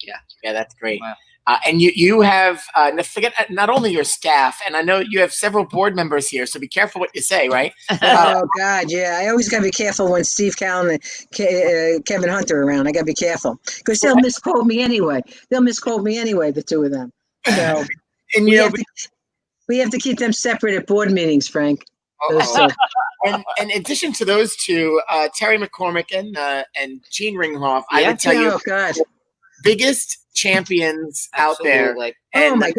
Yeah, that's great. And you have forget not only your staff, and I know you have several board members here, so be careful what you say, right? Oh God, yeah. I always gotta be careful when Steve Callan and Kevin Hunter are around. I gotta be careful because they'll misquote me anyway. The two of them. So And we have to keep them separate at board meetings, Frank. Those two. and in addition to those two, Terry McCormick and Gene Ringhoff, I would tell you, Oh God. biggest champions out there. Absolutely. Oh my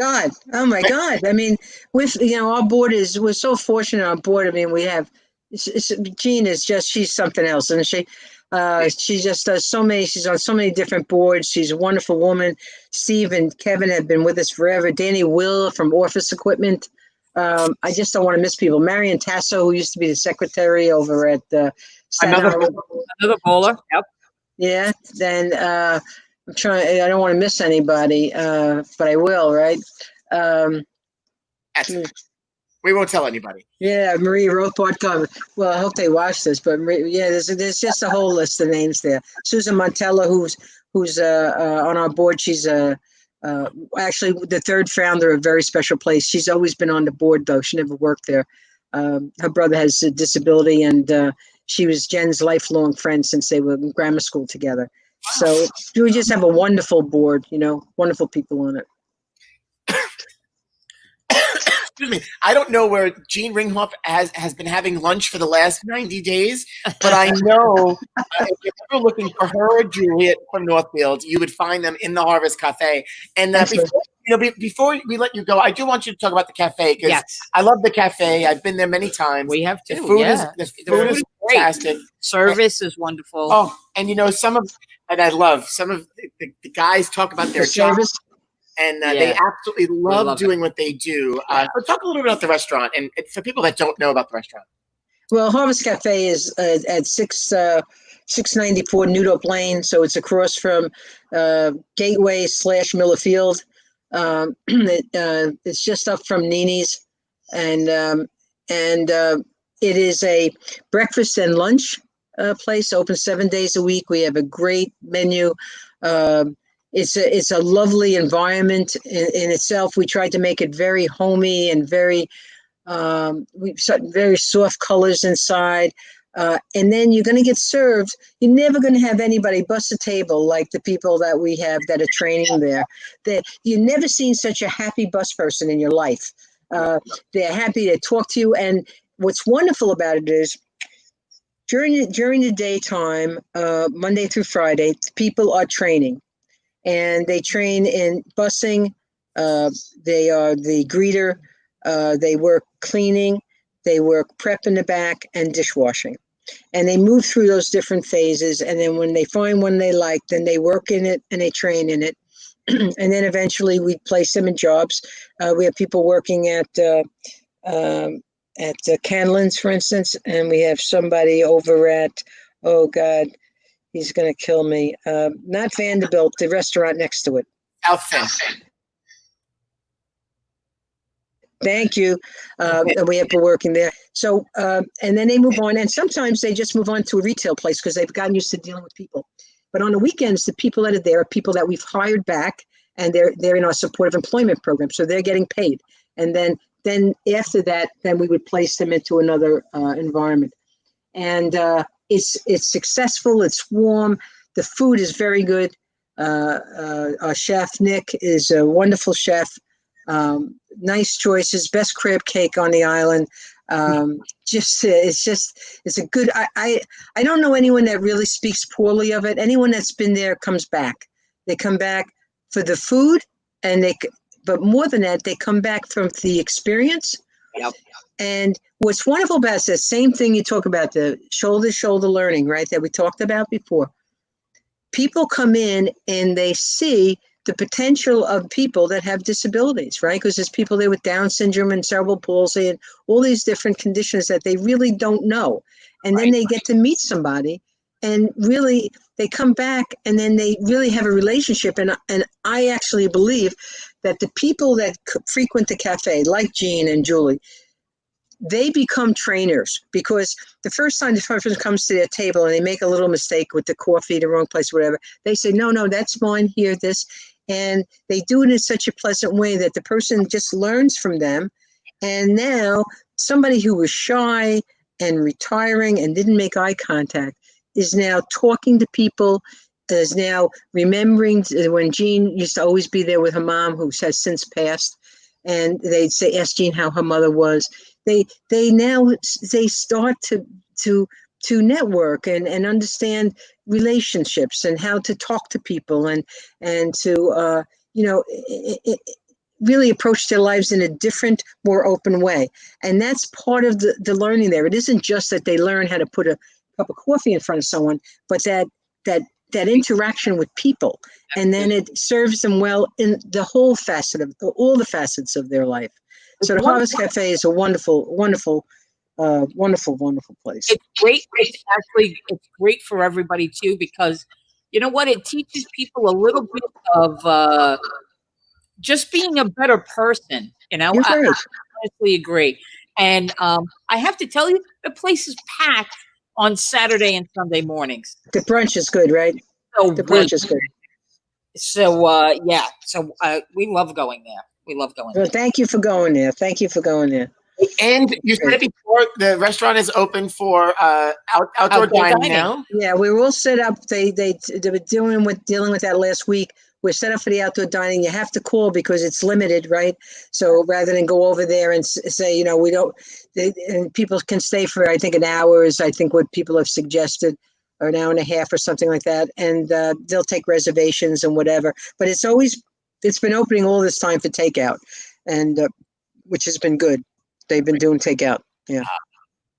God. I mean, our board we're so fortunate on board. I mean, we have, Jean is just, she's something else. And she just does she's on so many different boards. She's a wonderful woman. Steve and Kevin have been with us forever. Danny Will from Office Equipment. I just don't want to miss people. Marion Tasso, who used to be the secretary over at Another bowler. Yep. Yeah. Then, I'm trying. I don't want to miss anybody, but I will. Right? We won't tell anybody. Yeah, Marie Rothbard. Well, I hope they watch this. But there's just a whole list of names there. Susan Montella, who's on our board. She's actually the third founder of Very Special Place. She's always been on the board though. She never worked there. Her brother has a disability, and she was Jen's lifelong friend since they were in grammar school together. So we just have a wonderful board, wonderful people on it. Excuse me. I don't know where Gene Ringhoff has been having lunch for the last 90 days, but I know if you're looking for her or Juliet from Northfield, you would find them in the Harvest Cafe. And before we let you go, I do want you to talk about the cafe because I love the cafe. I've been there many times. We have too. The food is fantastic. Service is wonderful. Oh, and I love some of the guys talk about their service. And they absolutely love doing what they do. So talk a little bit about the restaurant, and for people that don't know about the restaurant. Well, Harvest Cafe is at 694 Newdope Lane, so it's across from Gateway / Miller Field. It's just up from Nini's, and it is a breakfast and lunch place, open 7 days a week. We have a great menu. It's a lovely environment in itself. We tried to make it very homey and very soft colors inside. And then you're going to get served. You're never going to have anybody bust a table like the people that we have that are training there. You've never seen such a happy bus person in your life. They're happy to talk to you. And what's wonderful about it is during the daytime, Monday through Friday, people are training. And they train in busing. They are the greeter. They work cleaning. They work prep in the back and dishwashing. And they move through those different phases. And then when they find one they like, then they work in it and they train in it. And then eventually we place them in jobs. We have people working at Canlin's, for instance. And we have somebody over at, oh God, he's going to kill me. Not Vanderbilt, the restaurant next to it. Outfit. Thank you. And we have people working there. So, and then they move on. And sometimes they just move on to a retail place because they've gotten used to dealing with people. But on the weekends, the people that are there are people that we've hired back, and they're in our supportive employment program. So they're getting paid. And then after that, then we would place them into another environment. And it's successful. It's warm. The food is very good. Our chef, Nick, is a wonderful chef. Nice choices. Best crab cake on the island. It's a good, I don't know anyone that really speaks poorly of it. Anyone that's been there comes back. They come back for the food, but more than that, they come back from the experience. Yep. And what's wonderful about it, the same thing you talk about, the shoulder learning, right, that we talked about before. People come in and they see the potential of people that have disabilities, right? Because there's people there with Down syndrome and cerebral palsy and all these different conditions that they really don't know. And then they get to meet somebody and really they come back and then they really have a relationship. And I actually believe that the people that frequent the cafe, like Jean and Julie, they become trainers, because the first time the person comes to their table and they make a little mistake with the coffee, the wrong place, whatever, they say, no, that's mine here, this. And they do it in such a pleasant way that the person just learns from them. And now somebody who was shy and retiring and didn't make eye contact is now talking to people, is now remembering when Jean used to always be there with her mom, who has since passed, and they'd say, ask Jean how her mother was. They start to network and understand relationships and how to talk to people and to really approach their lives in a different, more open way. And that's part of the learning there. It isn't just that they learn how to put a cup of coffee in front of someone, but that interaction with people. And then it serves them well in the whole facet of all the facets of their life. So the Harvest Cafe is a wonderful, wonderful, wonderful place. It's great. It's great for everybody too, because you know what? It teaches people a little bit of just being a better person. You know, You're I right. honestly agree. And I have to tell you, the place is packed on Saturday and Sunday mornings. The brunch is good, right? So The brunch is good. So yeah. So we love going there. We love going Well, there. thank you for going there. Thank you for going there. And you said it before, the restaurant is open for outdoor dining now. Yeah, we were all set up. They were dealing with that last week. We're set up for the outdoor dining. You have to call because it's limited, right? So rather than go over there and say, we don't, and people can stay for, I think, an hour is, I think, what people have suggested, or an hour and a half or something like that. And they'll take reservations and whatever. But it's been opening all this time for takeout, and which has been good. They've been doing takeout. Yeah.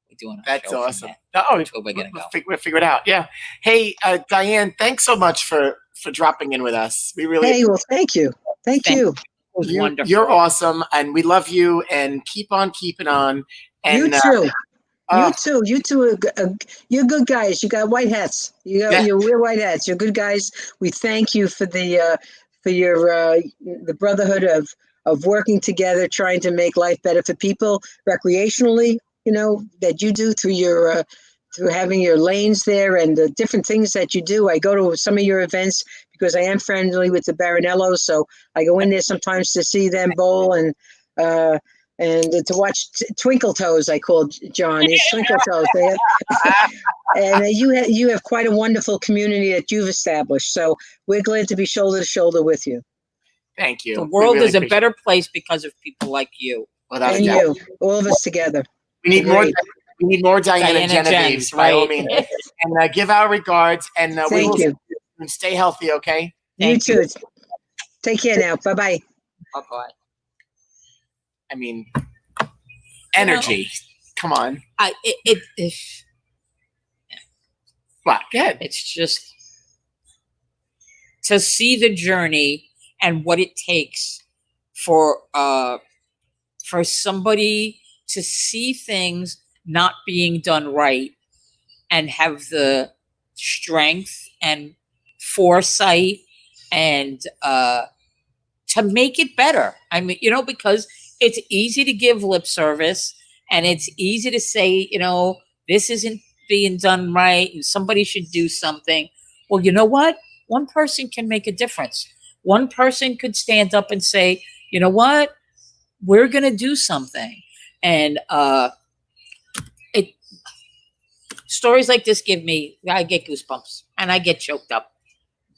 We're doing That's awesome. We'll figure it out. Yeah. Hey, Diane, thanks so much for dropping in with us. We really. Hey, well, thank you. Thank you. It was wonderful. You're awesome, and we love you. And keep on keeping on. And you too. You too. You're good guys. You got white hats. You wear white hats. You're good guys. We thank you for the brotherhood of working together, trying to make life better for people recreationally. That you do through having your lanes there and the different things that you do. I go to some of your events because I am friendly with the Baronellos, so I go in there sometimes to see them bowl and to watch Twinkle Toes. I call John. He's Twinkle Toes. And you have quite a wonderful community that you've established. So we're glad to be shoulder to shoulder with you. Thank you. The world is a better place because of people like you. And you, all of us together. We need more. We need more Diane and Genevieve's, by all means. And give our regards. And thank you. And stay healthy, okay? You too. Take care now. Bye-bye. Bye-bye. I mean, energy. Come on. What? Go ahead. It's just to see the journey and what it takes for somebody to see things not being done right and have the strength and foresight and to make it better. I mean, because it's easy to give lip service and it's easy to say, this isn't being done right and somebody should do something. Well, you know what? One person can make a difference. One person could stand up and say, you know what? We're going to do something. And stories like this I get goosebumps and I get choked up.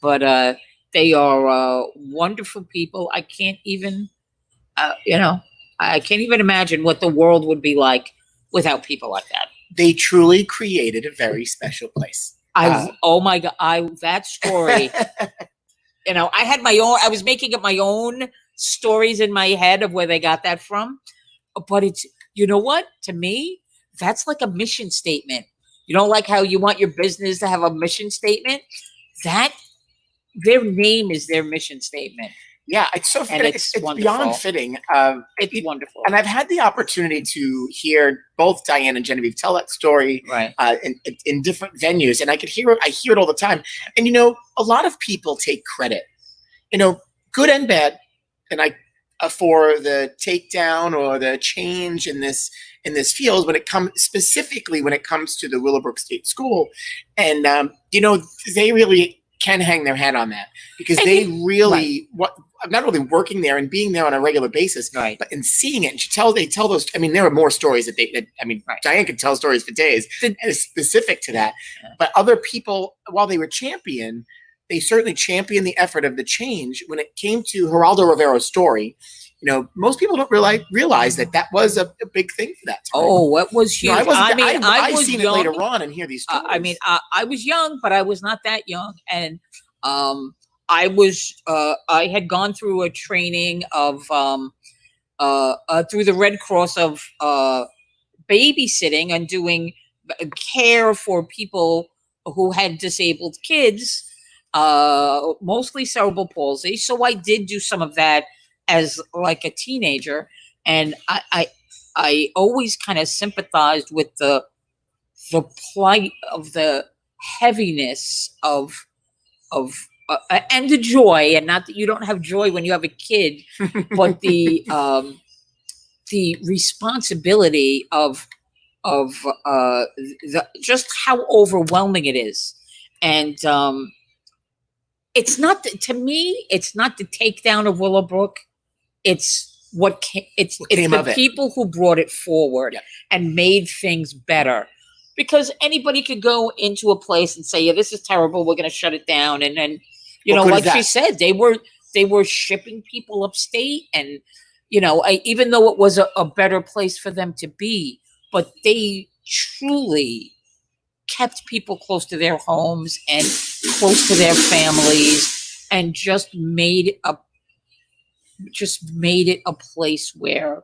But they are wonderful people. I can't even, I can't even imagine what the world would be like without people like that. They truly created a very special place. Oh my God, that story. I had I was making up my own stories in my head of where they got that from. But it's, you know what? To me, that's like a mission statement. You know, like how you want your business to have a mission statement? Their name is their mission statement. Yeah, it's so fitting. It's beyond fitting. It's wonderful. And I've had the opportunity to hear both Diane and Genevieve tell that story in different venues. And I hear it all the time. And, a lot of people take credit, good and bad. And for the takedown or the change in this field when it comes to the Willowbrook State School. And, they really can hang their hat on that because And they you- really not only working there and being there on a regular basis, Right. but in seeing it. And they tell those. I mean, there are more stories that Right. Diane could tell stories for days specific to that. Yeah. But other people, while they were they certainly championed the effort of the change. When it came to Geraldo Rivero's story, most people don't realize that was a big thing for that time. Oh, it was huge. I was seen young. it later on and hear these stories. I was young, but I was not that young, and I had gone through a training of through the Red Cross of babysitting and doing care for people who had disabled kids, mostly cerebral palsy. So I did do some of that as like a teenager, and I always kind of sympathized with the plight of the heaviness of and the joy, and not that you don't have joy when you have a kid, but the responsibility of just how overwhelming it is. And it's not to me, it's not the takedown of Willowbrook. It's it's the people who brought it forward and made things better. Because anybody could go into a place and say, "Yeah, this is terrible. We're going to shut it down." And then, like she said, they were shipping people upstate, and even though it was a better place for them to be, but they truly kept people close to their homes and close to their families, and just made it a place where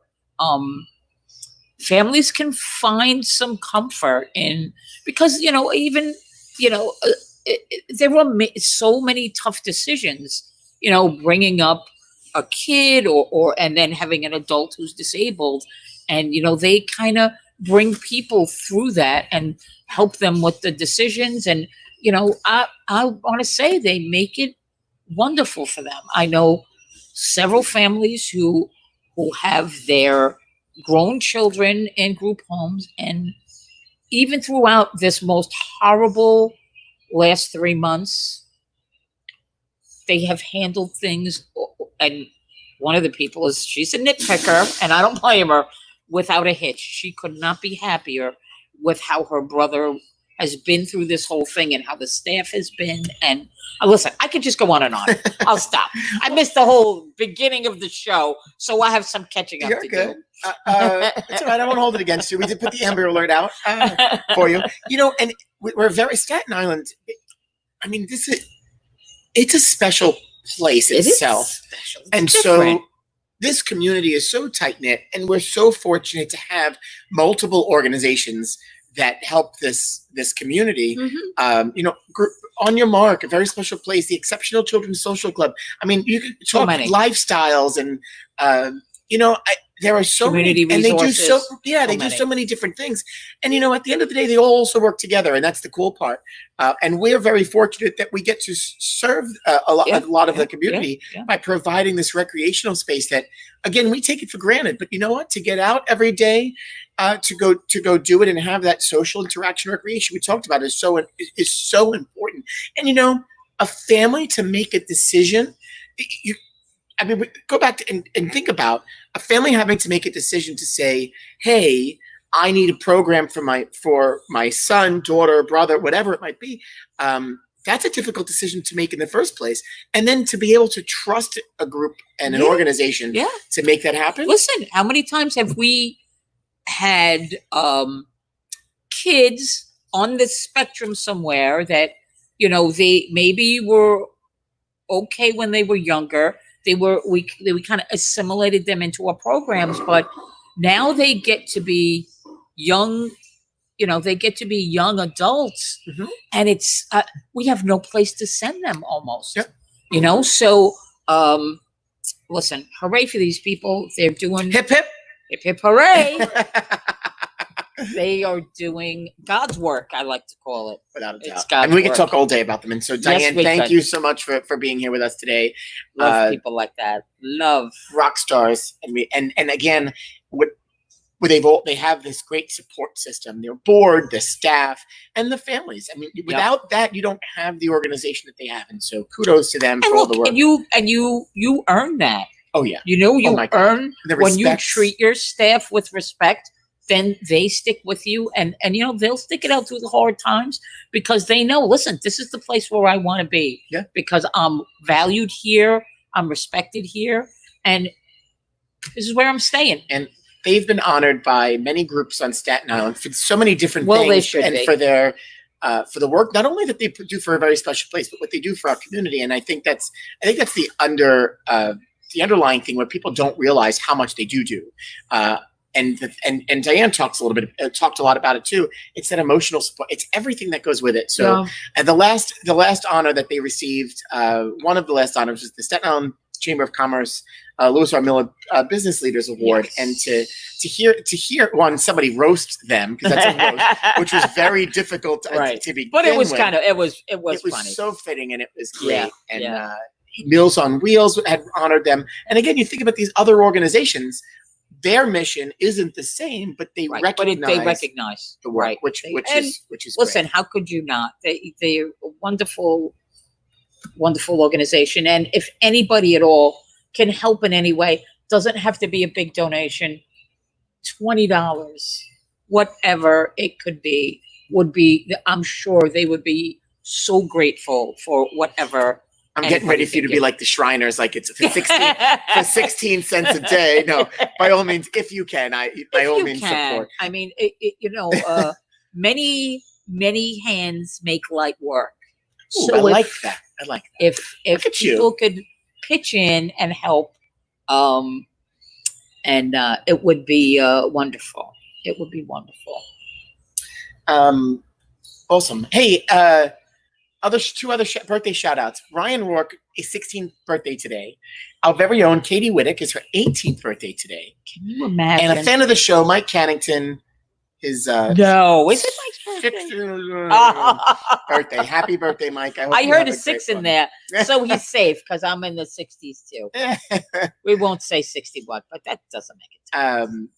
families can find some comfort in, because there were so many tough decisions, bringing up a kid or and then having an adult who's disabled, and they kind of bring people through that and help them with the decisions. And I want to say they make it wonderful for them. I know several families who have their grown children in group homes, and even throughout this most horrible last 3 months, they have handled things. And one of the people she's a nitpicker, and I don't blame her, without a hitch. She could not be happier with how her brother has been through this whole thing and how the staff has been. And listen, I could just go on and on. I'll stop. I missed the whole beginning of the show, so I have some catching up to do. It's all right. I won't hold it against you. We did put the Amber Alert out for you. And we're very Staten Island. I mean, it's a special place itself. Special. And different. So this community is so tight knit, and we're so fortunate to have multiple organizations that help this community. Mm-hmm. On Your Mark, a very special place, the Exceptional Children's Social Club. I mean, you could talk lifestyles, and there are so community many, resources, and they do so many different things. And at the end of the day, they all also work together, and that's the cool part. And we're very fortunate that we get to serve a lot of the community by providing this recreational space that, again, we take it for granted. But you know what? To get out every day, to go do it and have that social interaction, recreation we talked about is so important. And a family to make a decision. Go back and think about a family having to make a decision to say, "Hey, I need a program for my son, daughter, brother, whatever it might be." That's a difficult decision to make in the first place, and then to be able to trust a group and an organization to make that happen. Listen, how many times have we had kids on the spectrum somewhere that they maybe were okay when they were younger. We kind of assimilated them into our programs, but now they get to be young. They get to be young adults, and it's we have no place to send them almost. So listen, hooray for these people! They're doing hip hip hip hip hooray. They are doing God's work, I like to call it. Without a doubt. It's God's and we work. could talk all day about them. And so, Diane, thank you so much for being here with us today. Love people like that. Love rock stars. And again, what they have this great support system. Their board, the staff, and the families. I mean, without that, you don't have the organization that they have. And so, kudos to them for all the work. And you earn that. Oh yeah, You my God. earn The when you respect. treat your staff with respect. Then they stick with you, and they'll stick it out through the hard times because they know. Listen, this is the place where I want to be. Yeah. Because I'm valued here, I'm respected here, and this is where I'm staying. And they've been honored by many groups on Staten Island for so many different things. They should and be. for their for the work not only that they do for a very special place, but what they do for our community. And I think that's the underlying thing where people don't realize how much they do. And Diane talked a lot about it too. It's that emotional support. It's everything that goes with it. So, and the last honor that they received, one of the last honors was the Staten Island Chamber of Commerce Louis R. Miller Business Leaders Award. Yes. And to hear somebody roast them, because that's a roast, which was very difficult to begin. But it was with. It was funny. So fitting, and it was great. Meals on Wheels had honored them. And again, you think about these other organizations. Their mission isn't the same, but they recognize the work, which is listen. Great. How could you not? They're a wonderful organization, and if anybody at all can help in any way, doesn't have to be a big donation. $20, whatever it could be, would be. I'm sure they would be so grateful for whatever. I'm getting ready for you to be like the Shriners, like it's for 16 cents a day. No, by all means, if you can, support. I mean, many hands make light work. Ooh, so I like that. If people could pitch in and help, it would be wonderful. It would be wonderful. Awesome. Hey, two other birthday shout outs. Ryan Rourke is 16th birthday today. Our very own Katie Whittick is her 18th birthday today. Can you imagine? And a fan of the show, Mike Cannington, is no, is it Mike's birthday? Birthday. Happy birthday, Mike. I heard a 6 in there, so he's safe because I'm in the 60s too. We won't say 61, but that doesn't make it.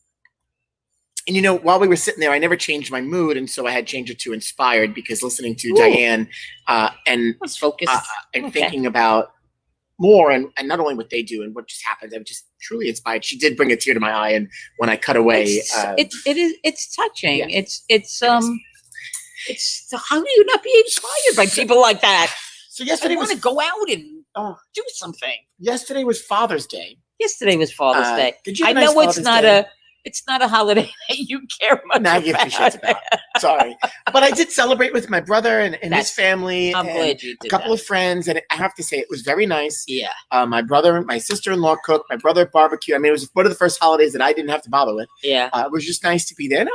And while we were sitting there, I never changed my mood, and so I had changed it to inspired because listening to Diane and let's focus and thinking about more and not only what they do and what just happened, I was just truly inspired. She did bring a tear to my eye, and when I cut away, it's touching. Yeah. It's how do you not be inspired by people like that? So yesterday I want to go out and do something. Yesterday was Father's Day. Day. Did you? I know it's not a holiday that you care much about. I give two shits about. Sorry. But I did celebrate with my brother and his family. I'm glad you did. A couple of friends. And I have to say, it was very nice. Yeah. My sister-in-law cooked. My brother barbecued. I mean, it was one of the first holidays that I didn't have to bother with. Yeah. It was just nice to be there. No,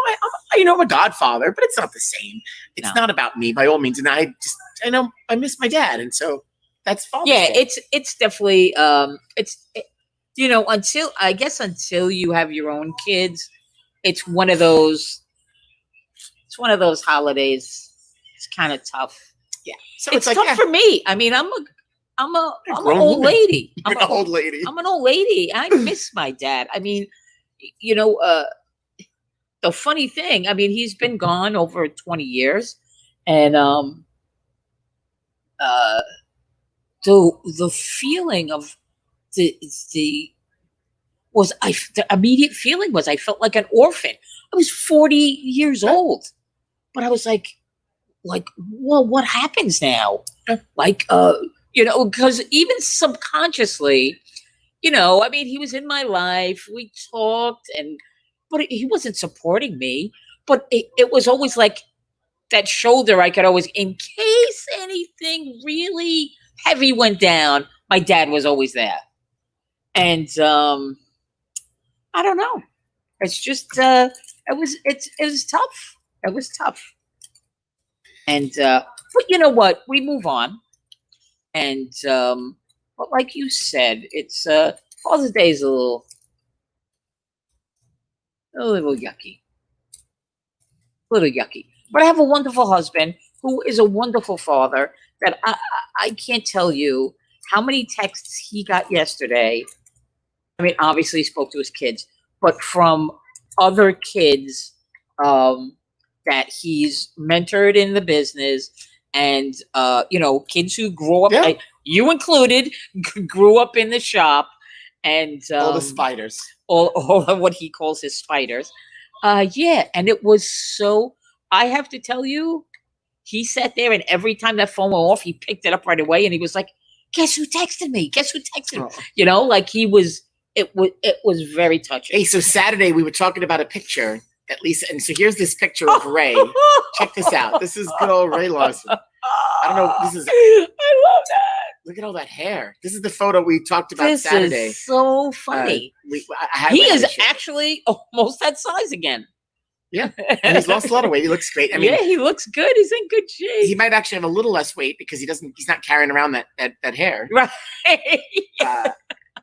I'm a godfather, but it's not the same. It's not about me by all means. And I miss my dad. And so that's Father's Day. It's definitely, until you have your own kids, it's one of those holidays. It's kind of tough. Yeah. So it's tough for me. I mean, I'm an old lady. I'm an old lady. I miss my dad. I mean, the funny thing, I mean, he's been gone over 20 years, and the feeling of the immediate feeling was I felt like an orphan. I was 40 years old, but I was like, well, what happens now? Because even subconsciously, I mean, he was in my life. We talked, but he wasn't supporting me. But it was always like that shoulder I could always, in case anything really heavy went down, my dad was always there. And I don't know. It's just it was tough. It was tough. And but you know what? We move on. And but like you said, it's Father's Day is a little yucky. A little yucky. But I have a wonderful husband who is a wonderful father that I can't tell you how many texts he got yesterday. I mean, obviously he spoke to his kids, but from other kids that he's mentored in the business, and kids who grew up, Yeah. you included, grew up in the shop, and all the spiders, all of what he calls his spiders. Yeah, and it was so. I have to tell you, he sat there, and every time that phone went off, he picked it up right away, and he was like, "Guess who texted me? Guess who texted me?" Like he was. It was very touching. Hey, so Saturday we were talking about a picture, at least, and so here's this picture of Ray. Check this out. This is good old Ray Larson. I don't know. This is. I love that. Look at all that hair. This is the photo we talked about This Saturday. Is so funny. He is actually almost that size again. Yeah, and he's lost a lot of weight. He looks great. I mean, yeah, he looks good. He's in good shape. He might actually have a little less weight because he's not carrying around that hair. Right.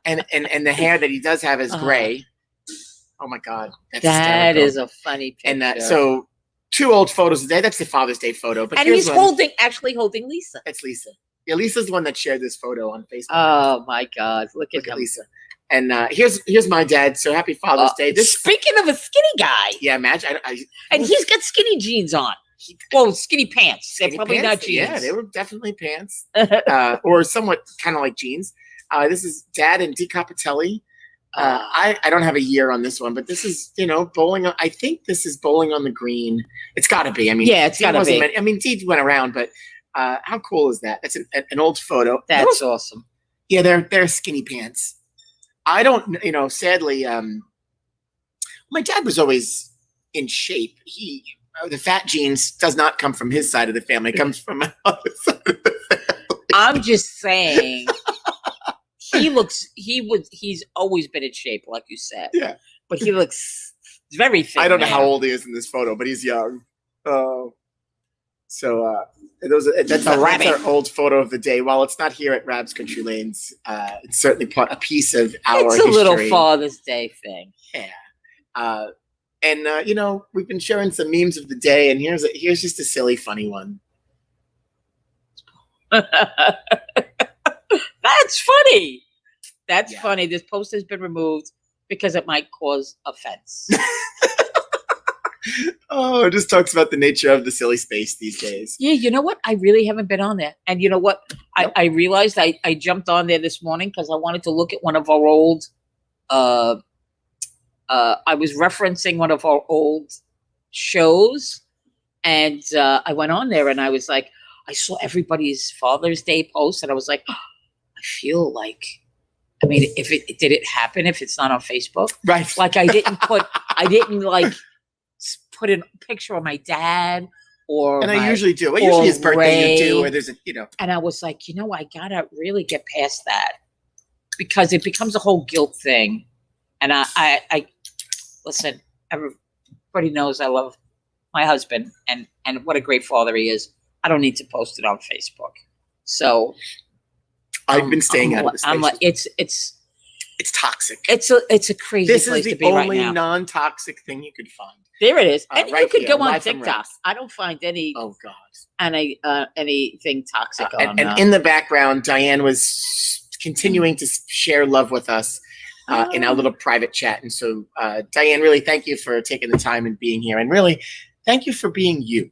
And the hair that he does have is gray. Oh my God, that is a funny picture. And so 2 old photos today. That's the Father's Day photo. But and he's holding Lisa. That's Lisa. Yeah, Lisa's the one that shared this photo on Facebook. Oh my God, look at Lisa. And here's my dad. So happy Father's Day. Speaking of a skinny guy. Yeah, imagine. And he's got skinny jeans on. Well, skinny pants. They're probably not jeans. Yeah, they were definitely pants. Or somewhat kind of like jeans. This is Dad and Dee Capitelli. I don't have a year on this one, but this is, bowling. I think this is Bowling on the Green. It's got to be. I mean, yeah, it's got to be. I mean, Dee went around, but how cool is that? That's an old photo. That's awesome. Yeah, they're skinny pants. I don't, sadly, my dad was always in shape. The fat genes does not come from his side of the family. It comes from my other side of the family. I'm just saying. He's always been in shape, like you said. Yeah. But he looks very thin. I don't know how old he is in this photo, but he's young. So that's our old photo of the day. While it's not here at Rab's Country Lanes, it's certainly a piece of our history. It's a little Father's Day thing. Yeah. And we've been sharing some memes of the day, and here's just a silly, funny one. That's funny. That's funny. This post has been removed because it might cause offense. Oh, it just talks about the nature of the silly space these days. Yeah, you know what? I really haven't been on there. And you know what? Nope. I realized I jumped on there this morning because I wanted to look at one of our old I was referencing one of our old shows, and I went on there and I was like, I saw everybody's Father's Day post, and I was like, oh, I feel like, I mean, did it happen if it's not on Facebook? Right. Like I didn't put a picture of my dad or I usually do. Usually his birthday you do, or there's And I was like, I gotta really get past that because it becomes a whole guilt thing. And I listen, everybody knows I love my husband and what a great father he is. I don't need to post it on Facebook. So I've been staying out of the space. I'm like, it's toxic. It's a crazy place to be right now. This is the only non-toxic thing you could find. There it is. And right you could here, go on TikTok. I don't find any. Oh God. Anything toxic on. And in the background, Diane was continuing to share love with us in our little private chat. And so, Diane, really thank you for taking the time and being here, and really thank you for being you.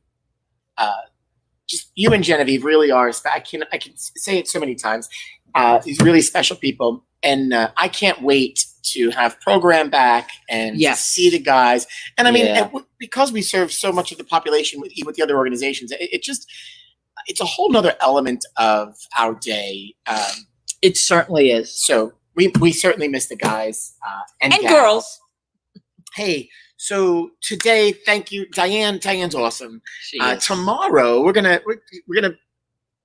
Just you and Genevieve really are. I can say it so many times. These really special people, and I can't wait to have program back and to see the guys. And I mean, because we serve so much of the population with the other organizations, it's a whole nother element of our day. It certainly is. So we certainly miss the guys and girls. Hey. So today, thank you, Diane. Diane's awesome. She tomorrow, we're gonna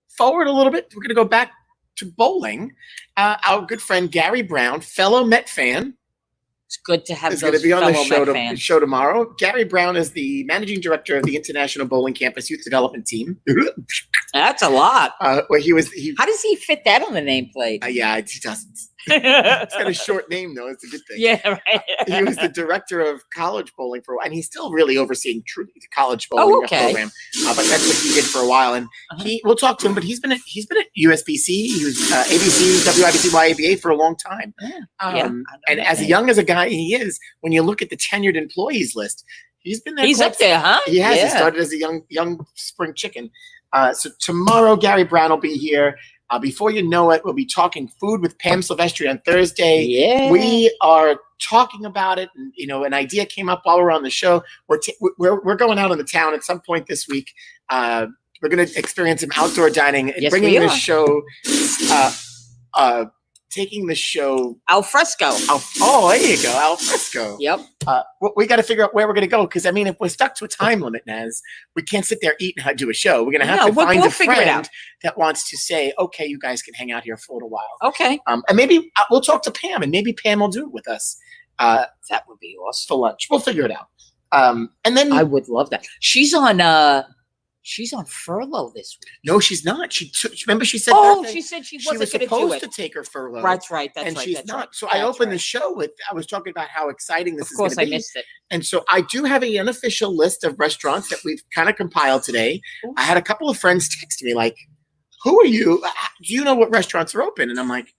forward a little bit. We're gonna go back to bowling. Our good friend Gary Brown, fellow Met fan, it's good to have. Is going to be on the show tomorrow. Gary Brown is the managing director of the International Bowling Campus Youth Development Team. That's a lot. Where he was. How does he fit that on the nameplate? Yeah, he doesn't. He's got a short name though. It's a good thing. Yeah, right. He was the director of college bowling for a while, and he's still really overseeing the college bowling program. But that's what he did for a while. And we'll talk to him. But he's been at USBC. He was ABC, WIBC, YABA for a long time. And as young as a guy he is, when you look at the tenured employees list, he's been there. He's up there, huh? He has. He started as a young spring chicken. So tomorrow, Gary Brown will be here. Before you know it, we'll be talking food with Pam Silvestri on Thursday. Yeah. We are talking about it. And, an idea came up while we're on the show. We're going out on the town at some point this week. We're going to experience some outdoor dining and bringing the show, taking the show al fresco. There you go, al fresco. Yep. We got to figure out where we're going to go because if we're stuck to a time limit, Naz, we can't sit there eat and do a show. We're going to have to find a friend that wants to say, "Okay, you guys can hang out here for a little while." Okay. And maybe we'll talk to Pam, and maybe Pam will do it with us. That would be awesome for lunch. We'll figure it out. And then I would love that. She's on furlough this week. No, she's not. Remember she said. Oh, she said she was supposed to take her furlough. That's right. And she's not. So I opened the show with. I was talking about how exciting this is. Of course, I missed it. And so I do have an unofficial list of restaurants that we've kind of compiled today. Ooh. I had a couple of friends text me like, "Who are you? Do you know what restaurants are open?" And I'm like,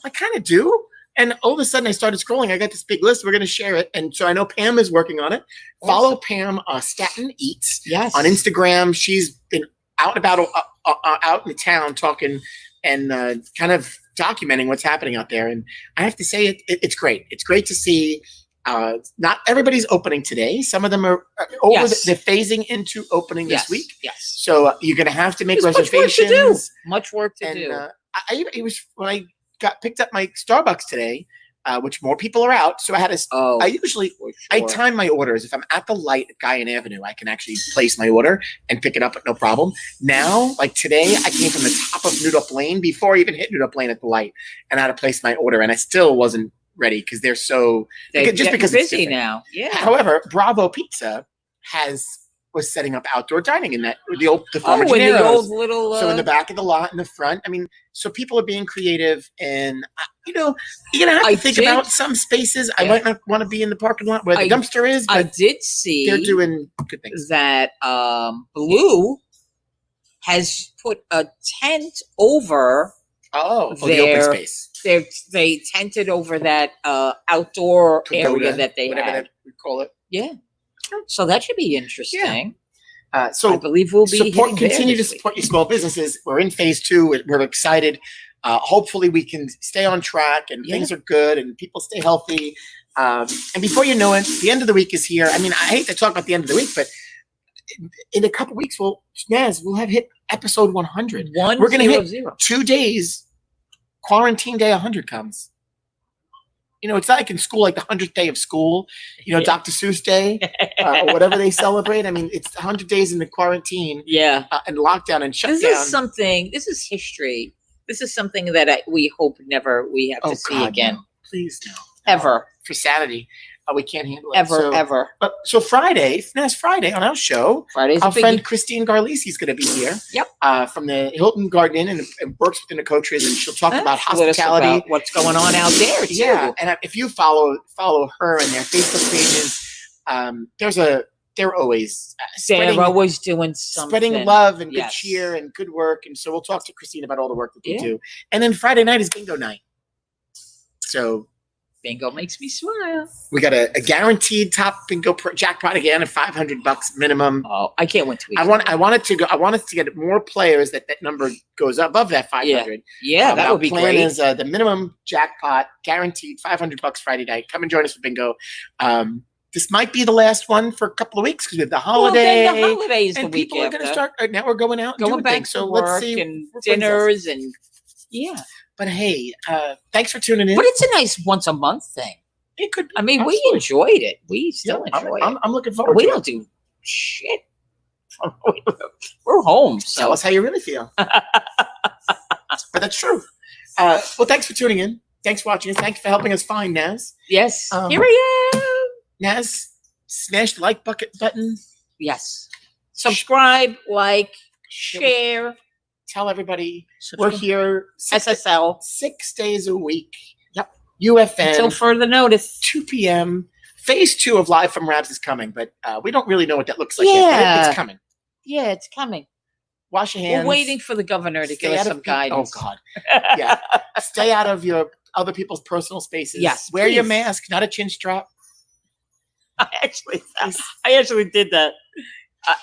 "I kind of do." And all of a sudden, I started scrolling. I got this big list. We're going to share it. And so I know Pam is working on it. Awesome. Follow Pam Staten Eats on Instagram. She's been out and about out in the town talking and kind of documenting what's happening out there. And I have to say, it's great. It's great to see. Not everybody's opening today. Some of them are over. They're phasing into opening this week. Yes. So you're going to have to make reservations. Much work to do. It was when I picked up my Starbucks today, which more people are out. So I had I time my orders. If I'm at the light at Guyan Avenue, I can actually place my order and pick it up with no problem. Now, like today, I came from the top of Nude Up Lane before I even hit Nude Up Lane at the light, and I had to place my order, and I still wasn't ready because they're because busy now. Yeah. However, Bravo Pizza was setting up outdoor dining in the former Gennaro's. The old little. So in the back of the lot, in the front. I mean, so people are being creative, and you're gonna have to think about some spaces. I might not want to be in the parking lot where the dumpster is. But I did see they're doing good things. That Blue has put a tent over. The open space. They tented over that outdoor Pagoda, area that they had. We call it. Yeah. So that should be interesting. So I believe we'll be continue to support your small businesses. We're in phase 2. We're excited. Hopefully we can stay on track and things are good and people stay healthy. And before you know it, the end of the week is here. I mean, I hate to talk about the end of the week, but in a couple weeks, we'll have hit episode 100. We're going to hit 2 days. Quarantine day 100 comes. It's not like in school, like the 100th day of school, Dr. Seuss Day, or whatever they celebrate. I mean, it's 100 days in the quarantine, and lockdown and shutdown. This is history. This is something that we hope never we have to see again. No. Please, no. Ever. For sanity. We can't handle it. Ever. But so Friday on our show, our friend Christine Garlisi is going to be here. Yep. From the Hilton Garden Inn and works within the coaches, and she'll talk about hospitality, about what's going on out there too. Yeah, and if you follow her and their Facebook pages, they're always doing something, spreading love and good cheer and good work. And so we'll talk to Christine about all the work that they do. And then Friday night is bingo night. So. Bingo makes me smile. We got a guaranteed top bingo jackpot again of $500 minimum. Oh, I can't wait to. I want us to get more players that number goes above that 500. Yeah, that would be plan great. Is the minimum jackpot guaranteed $500 Friday night. Come and join us for bingo. This might be the last one for a couple of weeks because we have the holiday. Well, then the holidays and the week people are going to start. Now we're going out, going back things. So to work let's see and dinners and But hey, thanks for tuning in. But it's a nice once a month thing. It could. I mean, we enjoyed it. We still enjoy it. I'm looking forward. We don't do shit. We're home. So tell us how you really feel. But that's true. Well, thanks for tuning in. Thanks for watching us. Thanks for helping us find Naz. Yes. Here I am. Naz, smash the like button. Yes. Subscribe, share. Tell everybody we're here. SSL 6 days a week. UFN. Until further notice. 2 p.m. Phase 2 of Live from Rabs is coming, but we don't really know what that looks like yet. But Yeah. it's coming. Yeah, it's coming. Wash your hands. We're waiting for the governor to Stay give us out of some guidance. Oh, God. Yeah. Stay out of your other people's personal spaces. Yes, Wear your please. mask, not a chin strap. I actually did that.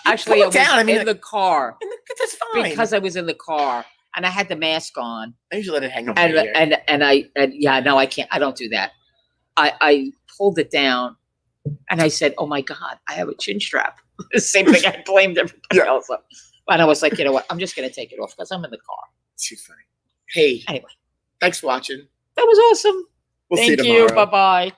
Actually, pull I it was down. I mean, in the car That's fine. because I was in the car and I had the mask on. I usually let it hang over And my ear. and yeah, no, I can't. I don't do that. I pulled it down and I said, "Oh my God, I have a chin strap." The same thing I blamed everybody else up. And I was like, you know what? I'm just going to take it off because I'm in the car. Too funny. Hey. Anyway. Thanks for watching. That was awesome. We'll see you Thank you. tomorrow. Bye-bye.